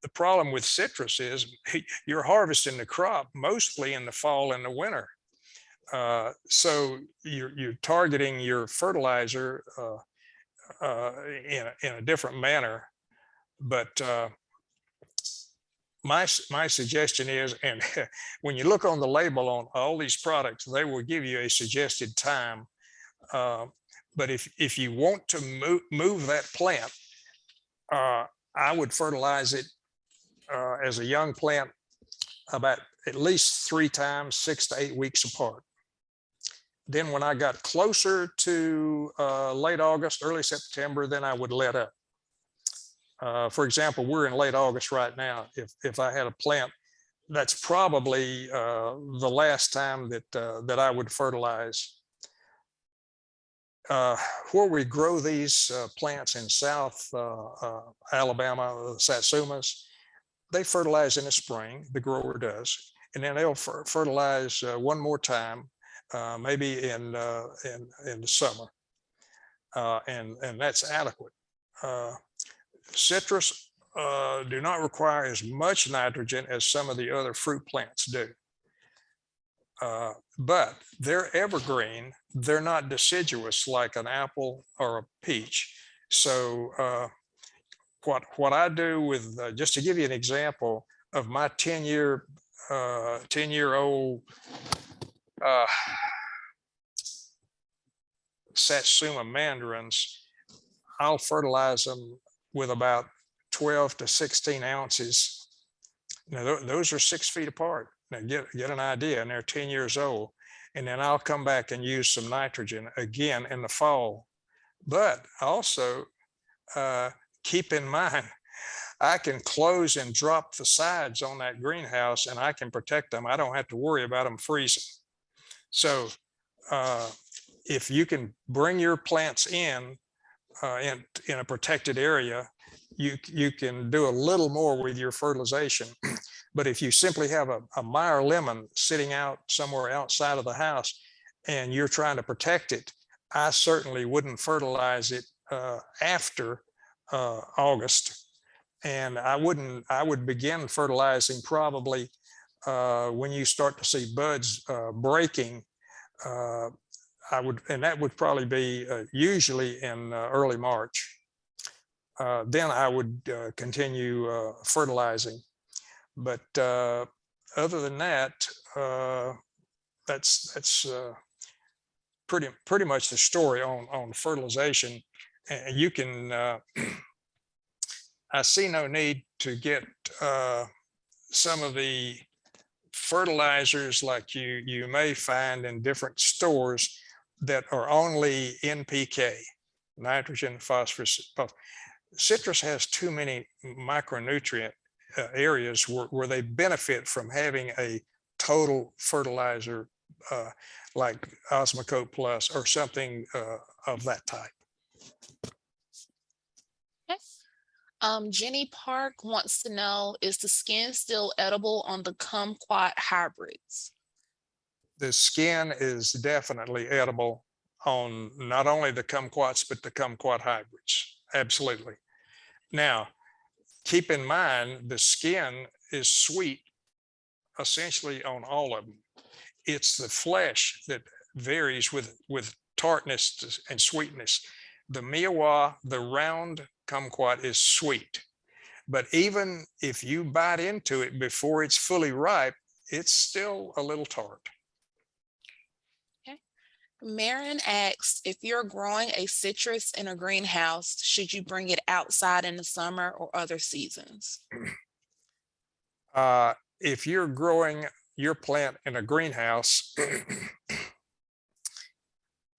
The problem with citrus is you're harvesting the crop mostly in the fall and the winter. So you're targeting your fertilizer in a different manner. But my suggestion is, and when you look on the label on all these products, they will give you a suggested time. But if you want to move that plant, I would fertilize it as a young plant about at least 3 times, 6 to 8 weeks apart. Then when I got closer to late August, early September, then I would let up. For example, we're in late August right now. If I had a plant, that's probably the last time that I would fertilize. Where we grow these plants in South Alabama, the Satsumas, they fertilize in the spring, the grower does, and then they'll fertilize one more time, maybe in the summer, and that's adequate. Citrus do not require as much nitrogen as some of the other fruit plants do. But they're evergreen. They're not deciduous like an apple or a peach. So what I do with, just to give you an example of my 10-year-old Satsuma mandarins, I'll fertilize them with about 12 to 16 ounces. Now, those are 6 feet apart. Now, get an idea, and they're 10 years old. And then I'll come back and use some nitrogen again in the fall. But also keep in mind, I can close and drop the sides on that greenhouse, and I can protect them. I don't have to worry about them freezing. So if you can bring your plants in a protected area, you can do a little more with your fertilization. But if you simply have a Meyer lemon sitting out somewhere outside of the house and you're trying to protect it, I certainly wouldn't fertilize it after August. And I would begin fertilizing probably when you start to see buds breaking. And that would probably be usually in early March. Then I would continue fertilizing. But other than that, that's pretty much the story on fertilization. And you can, I see no need to get some of the fertilizers like you may find in different stores that are only NPK, nitrogen, phosphorus. Citrus has too many micronutrient areas where they benefit from having a total fertilizer like Osmocote Plus or something of that type. Jenny Park wants to know, is the skin still edible on the Kumquat hybrids? The skin is definitely edible on not only the kumquats, but the kumquat hybrids. Absolutely. Now, keep in mind the skin is sweet essentially on all of them. It's the flesh that varies with tartness and sweetness. The miwa, the round kumquat, is sweet, but even if you bite into it before it's fully ripe, it's still a little tart. Marin asks, if you're growing a citrus in a greenhouse, should you bring it outside in the summer or other seasons? If you're growing your plant in a greenhouse,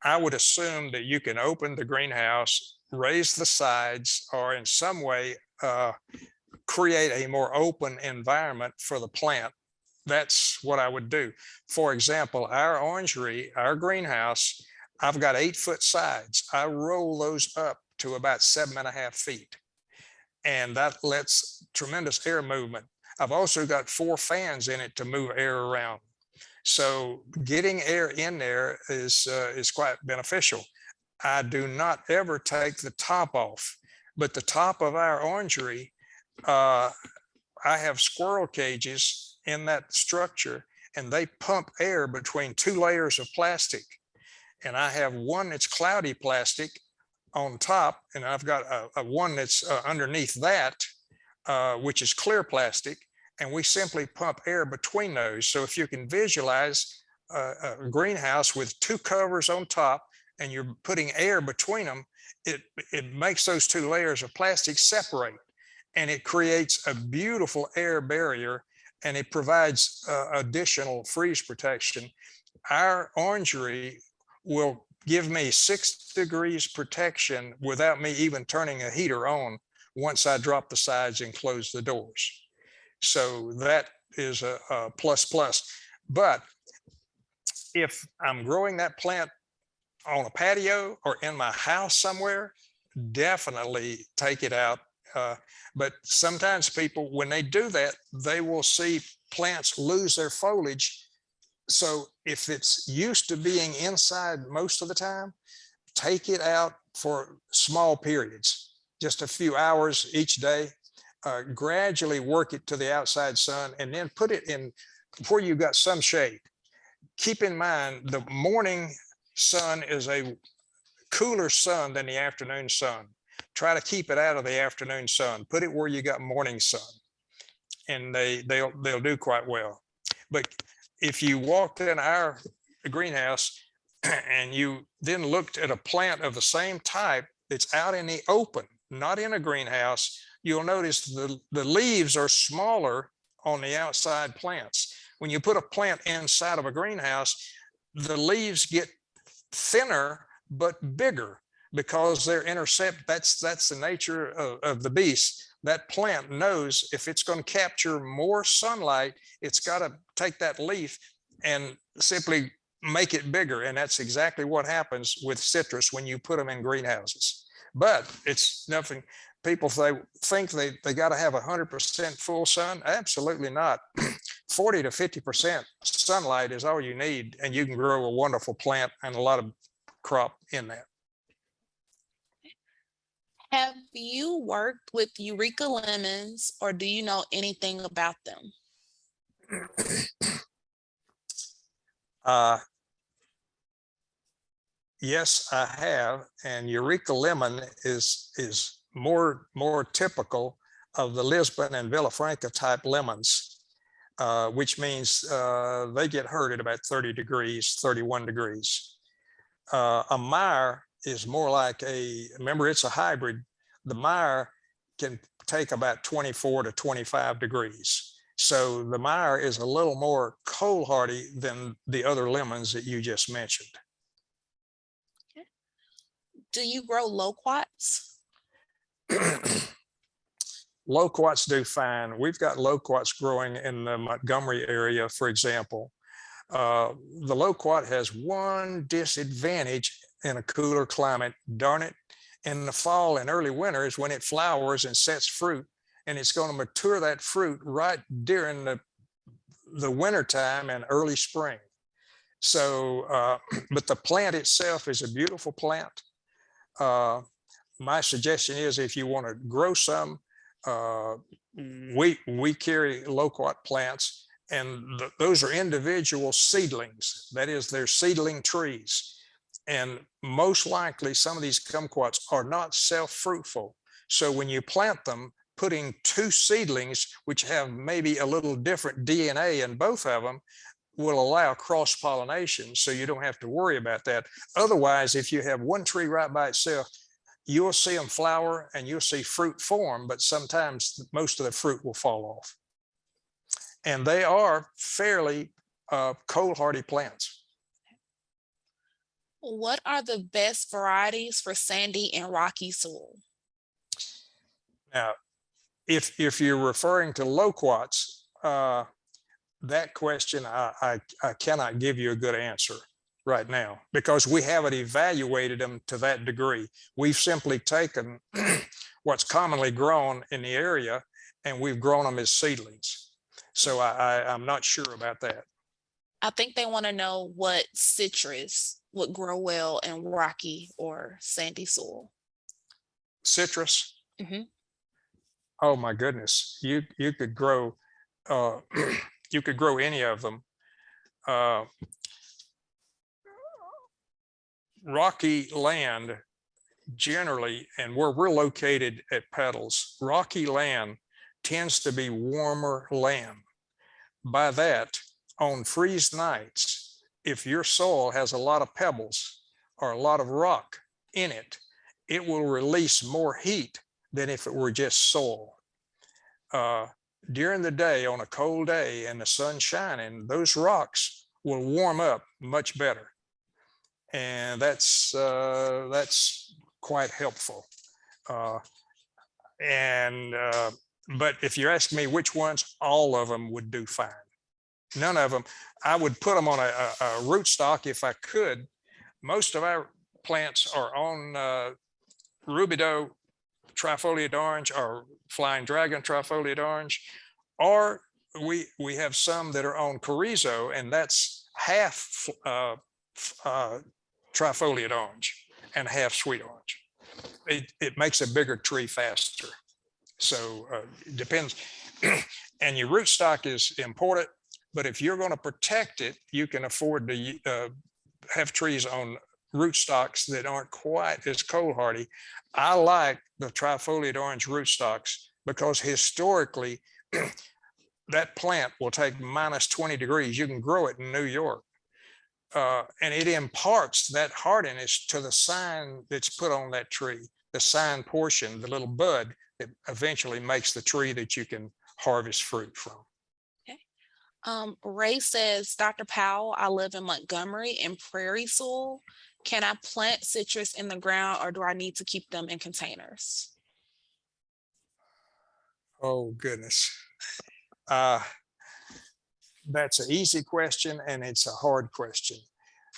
I would assume that you can open the greenhouse, raise the sides, or in some way create a more open environment for the plant. That's what I would do. For example, our orangery, our greenhouse, I've got 8-foot sides. I roll those up to about 7.5 feet. And that lets tremendous air movement. I've also got 4 fans in it to move air around. So getting air in there is quite beneficial. I do not ever take the top off, but the top of our orangery, I have squirrel cages in that structure, and they pump air between 2 layers of plastic. And I have one that's cloudy plastic on top, and I've got a one that's underneath that, which is clear plastic, and we simply pump air between those. So if you can visualize a greenhouse with 2 covers on top, and you're putting air between them, it makes those 2 layers of plastic separate, and it creates a beautiful air barrier, and it provides additional freeze protection. Our orangery will give me 6 degrees protection without me even turning a heater on once I drop the sides and close the doors. So that is a plus plus. But if I'm growing that plant on a patio or in my house somewhere, definitely take it out. But sometimes people, when they do that, they will see plants lose their foliage. So if it's used to being inside most of the time, take it out for small periods, just a few hours each day. Gradually work it to the outside sun, and then put it in where you've got some shade. Keep in mind, the morning sun is a cooler sun than the afternoon sun. Try to keep it out of the afternoon sun. Put it where you got morning sun, and they'll do quite well. But if you walked in our greenhouse and you then looked at a plant of the same type that's out in the open, not in a greenhouse, you'll notice the leaves are smaller on the outside plants. When you put a plant inside of a greenhouse, the leaves get thinner but bigger because they're intercept. That's the nature of the beast. That plant knows if it's going to capture more sunlight, it's got to take that leaf and simply make it bigger. And that's exactly what happens with citrus when you put them in greenhouses. But it's nothing. People think they got to have 100% full sun. Absolutely not. 40 to 50% sunlight is all you need, and you can grow a wonderful plant and a lot of crop in that. Have you worked with Eureka lemons, or do you know anything about them? Yes, I have, and Eureka lemon is more typical of the Lisbon and Villafranca type lemons, which means they get hurt at about 30 degrees, 31 degrees. A Meyer is more like remember, it's a hybrid. The Meyer can take about 24 to 25 degrees. So the Meyer is a little more cold hardy than the other lemons that you just mentioned. Do you grow loquats? Loquats do fine. We've got loquats growing in the Montgomery area, for example. The loquat has one disadvantage in a cooler climate. Darn it, in the fall and early winter is when it flowers and sets fruit, and it's going to mature that fruit right during the winter time and early spring. So, but the plant itself is a beautiful plant. My suggestion is if you want to grow some, we carry loquat plants, and those are individual seedlings. That is, they're seedling trees. And most likely some of these kumquats are not self-fruitful. So when you plant them, putting two seedlings, which have maybe a little different DNA in both of them, will allow cross-pollination, so you don't have to worry about that. Otherwise, if you have one tree right by itself, you'll see them flower and you'll see fruit form, but sometimes most of the fruit will fall off. And they are fairly cold hardy plants. What are the best varieties for sandy and rocky soil? Now, if you're referring to loquats, that question, I cannot give you a good answer right now because we haven't evaluated them to that degree. We've simply taken what's commonly grown in the area and we've grown them as seedlings. So I'm not sure about that. I think they want to know what citrus would grow well in rocky or sandy soil. Citrus? Mm-hmm. Oh my goodness, you could grow you could grow any of them. Rocky land generally, and where we're located at Petals, rocky land tends to be warmer land. By that, on freeze nights, if your soil has a lot of pebbles or a lot of rock in it, it will release more heat than if it were just soil. During the day, on a cold day and the sun shining, those rocks will warm up much better. And that's quite helpful. But if you ask me which ones, all of them would do fine. None of them, I would put them on a rootstock if I could. Most of our plants are on rubido trifoliate orange or flying dragon trifoliate orange, or we have some that are on chorizo, and that's half trifoliate orange and half sweet orange. It makes a bigger tree faster. So it depends. And your rootstock is important, but if you're going to protect it, you can afford to have trees on rootstocks that aren't quite as cold hardy. I like the trifoliate orange rootstocks because historically that plant will take minus 20 degrees. You can grow it in New York. And it imparts that hardiness to the sign that's put on that tree, the sign portion, the little bud that eventually makes the tree that you can harvest fruit from. Ray says, Dr. Powell, I live in Montgomery in prairie soil. Can I plant citrus in the ground or do I need to keep them in containers? Oh, goodness. That's an easy question and it's a hard question.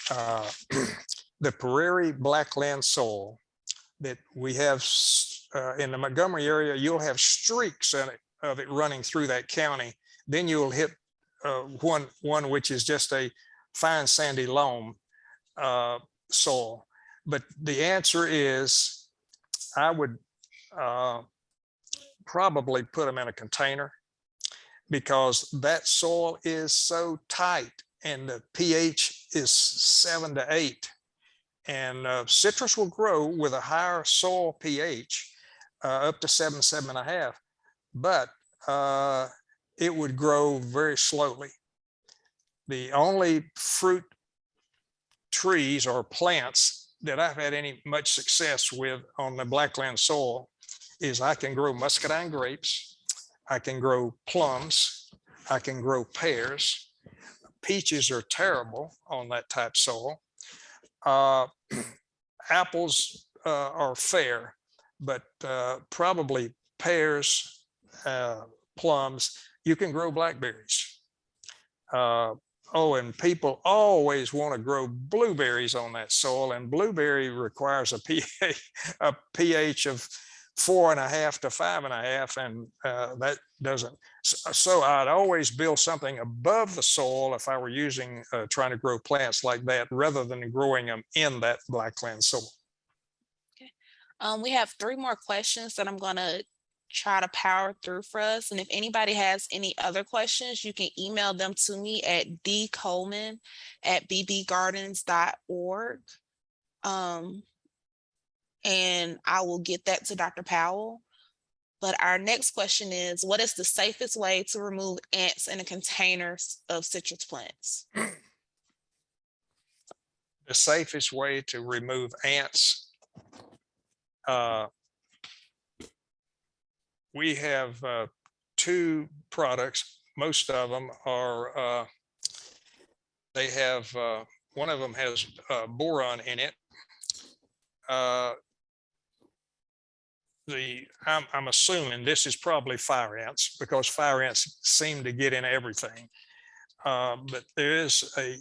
The prairie blackland soil that we have in the Montgomery area, you'll have streaks of it running through that county. Then you'll hit one which is just a fine sandy loam soil. But the answer is I would probably put them in a container because that soil is so tight and the pH is 7 to 8. And citrus will grow with a higher soil pH up to 7, 7.5, but it would grow very slowly. The only fruit trees or plants that I've had much success with on the blackland soil is I can grow muscadine grapes, I can grow plums, I can grow pears. Peaches are terrible on that type soil. Apples are fair, but probably pears, plums, you can grow blackberries. Oh, and people always want to grow blueberries on that soil, and blueberry requires a pH of 4.5 to 5.5, and that doesn't. So I'd always build something above the soil if I were using, trying to grow plants like that, rather than growing them in that blackland soil. We have 3 more questions that I'm gonna try to power through for us. And if anybody has any other questions, you can email them to me at dcoleman@bbgardens.org. And I will get that to Dr. Powell. But our next question is, what is the safest way to remove ants in a container of citrus plants? The safest way to remove ants, we have 2 products. Most of them are, they have, one of them has boron in it. I'm assuming this is probably fire ants, because fire ants seem to get in everything. But there is a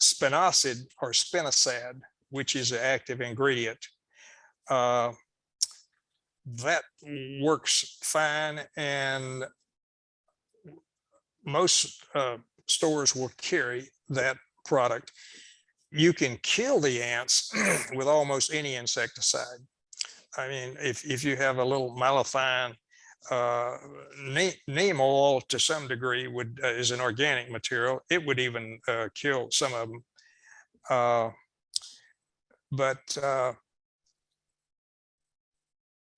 spinosad or spinosad, which is an active ingredient. That works fine, and most stores will carry that product. You can kill the ants with almost any insecticide. I mean, if you have a little malathion, neem oil to some degree would is an organic material. It would even kill some of them. But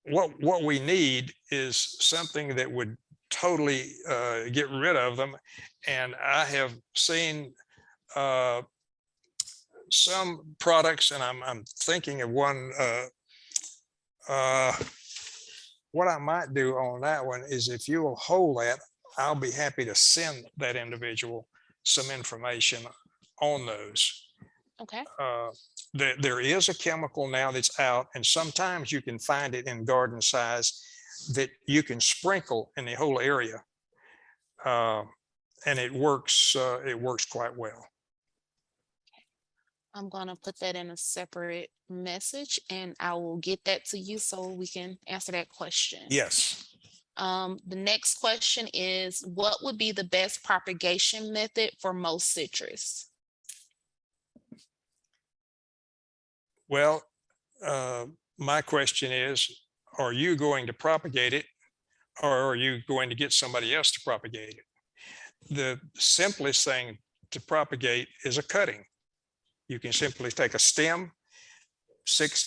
what we need is something that would totally get rid of them. And I have seen some products, and I'm thinking of one. What I might do on that one is, if you will hold that, I'll be happy to send that individual some information on those. Okay. There is a chemical now that's out, and sometimes you can find it in garden size, that you can sprinkle in the whole area, and it works quite well. I'm gonna put that in a separate message, and I will get that to you so we can answer that question. Yes. The next question is, what would be the best propagation method for most citrus? Well, my question is, are you going to propagate it, or are you going to get somebody else to propagate it? The simplest thing to propagate is a cutting. You can simply take a stem,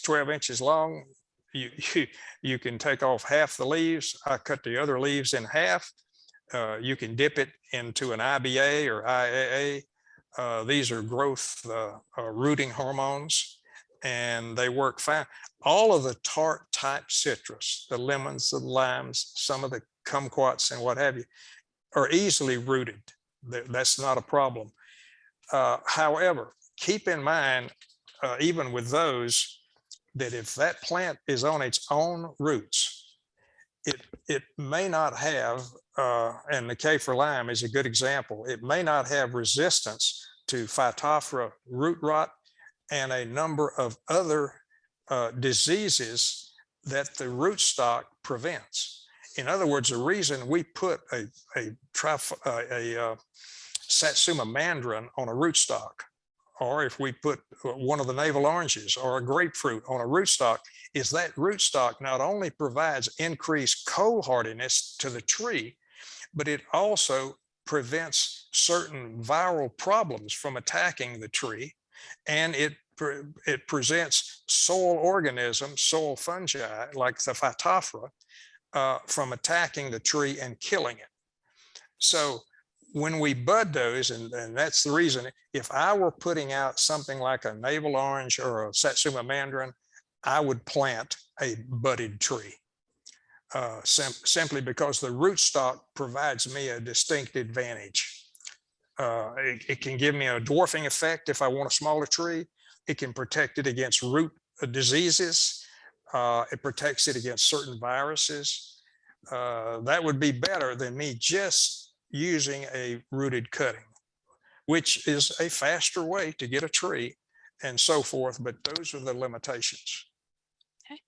12 inches long. You can take off half the leaves. I cut the other leaves in half. You can dip it into an IBA or IAA. These are growth rooting hormones, and they work fine. All of the tart type citrus, the lemons, the limes, some of the kumquats and what have you, are easily rooted. That's not a problem. However, keep in mind, even with those, that if that plant is on its own roots, it may not have, and the kaffir lime is a good example, it may not have resistance to Phytophthora root rot and a number of other diseases that the rootstock prevents. In other words, the reason we put a Satsuma mandarin on a rootstock, or if we put one of the navel oranges or a grapefruit on a rootstock, is that rootstock not only provides increased cold hardiness to the tree, but it also prevents certain viral problems from attacking the tree, and it presents soil organisms, soil fungi like the Phytophthora, from attacking the tree and killing it. So when we bud those, and that's the reason, if I were putting out something like a navel orange or a Satsuma mandarin, I would plant a budded tree, simply because the rootstock provides me a distinct advantage. It can give me a dwarfing effect if I want a smaller tree. It can protect it against root diseases. It protects it against certain viruses. That would be better than me just using a rooted cutting, which is a faster way to get a tree and so forth, but those are the limitations. Okay.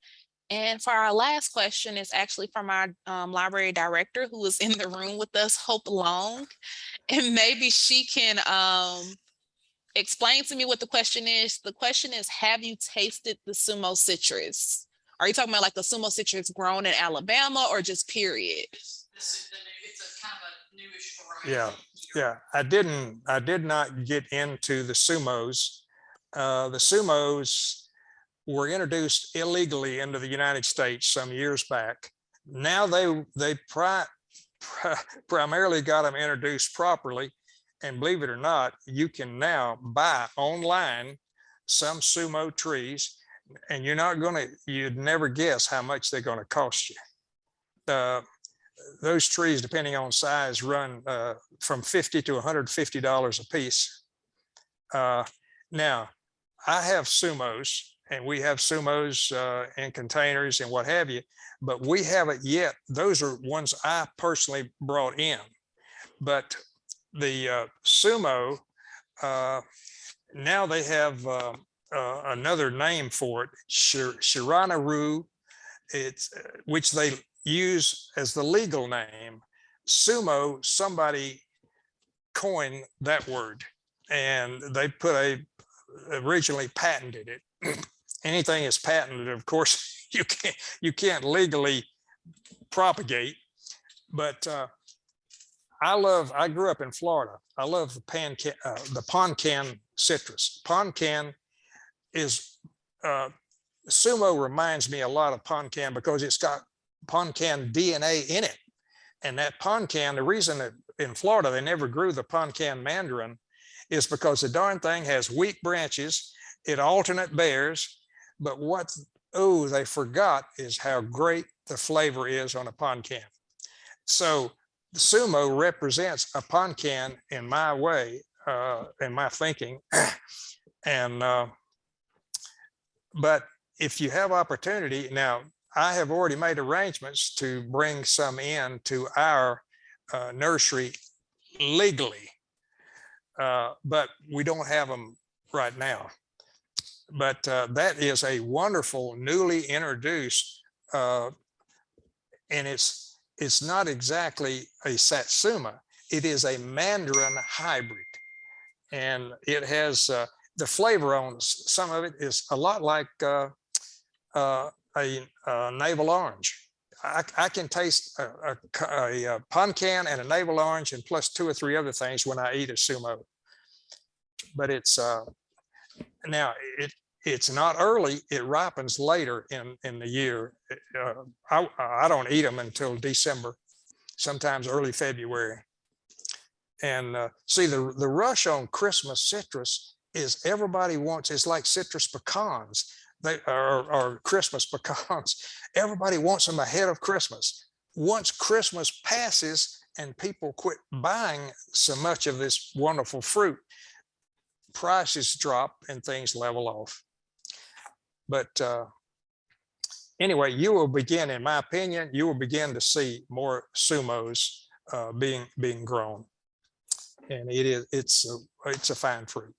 And for our last question is actually from our library director who is in the room with us, Hope Long. And maybe she can explain to me what the question is. The question is, have you tasted the sumo citrus? Are you talking about like the sumo citrus grown in Alabama or just period? It's a kind of a newish variety. Yeah. I did not get into the sumos. The sumos were introduced illegally into the United States some years back. Now they primarily got them introduced properly. And believe it or not, you can now buy online some sumo trees, and you'd never guess how much they're going to cost you. Those trees, depending on size, run from $50 to $150 a piece. Now, I have sumos, and we have sumos in containers and what have you, but we haven't yet. Those are ones I personally brought in. But the sumo, now they have another name for it, Shiranaru, which they use as the legal name. Sumo, somebody coined that word, and they originally patented it. Anything is patented, of course, you can't legally propagate. But I grew up in Florida. I love the poncan citrus. Poncan is sumo reminds me a lot of poncan because it's got poncan DNA in it. And that poncan, the reason that in Florida they never grew the poncan mandarin is because the darn thing has weak branches, it alternate bears, but what they forgot is how great the flavor is on a poncan. So the sumo represents a poncan in my way, in my thinking. And but if you have opportunity, now I have already made arrangements to bring some in to our nursery legally, but we don't have them right now. But that is a wonderful newly introduced, and it's not exactly a Satsuma. It is a mandarin hybrid, and it has the flavor on some of it is a lot like a navel orange. I can taste a poncan and a navel orange and plus 2 or 3 other things when I eat a sumo. But it's now it's not early. It ripens later in the year. I don't eat them until December, sometimes early February. And see, the rush on Christmas citrus is everybody wants. It's like citrus pecans. They are Christmas pecans. Everybody wants them ahead of Christmas. Once Christmas passes and people quit buying so much of this wonderful fruit, prices drop and things level off. But anyway, you will begin, in my opinion, you will begin to see more sumos being grown, and it's a fine fruit.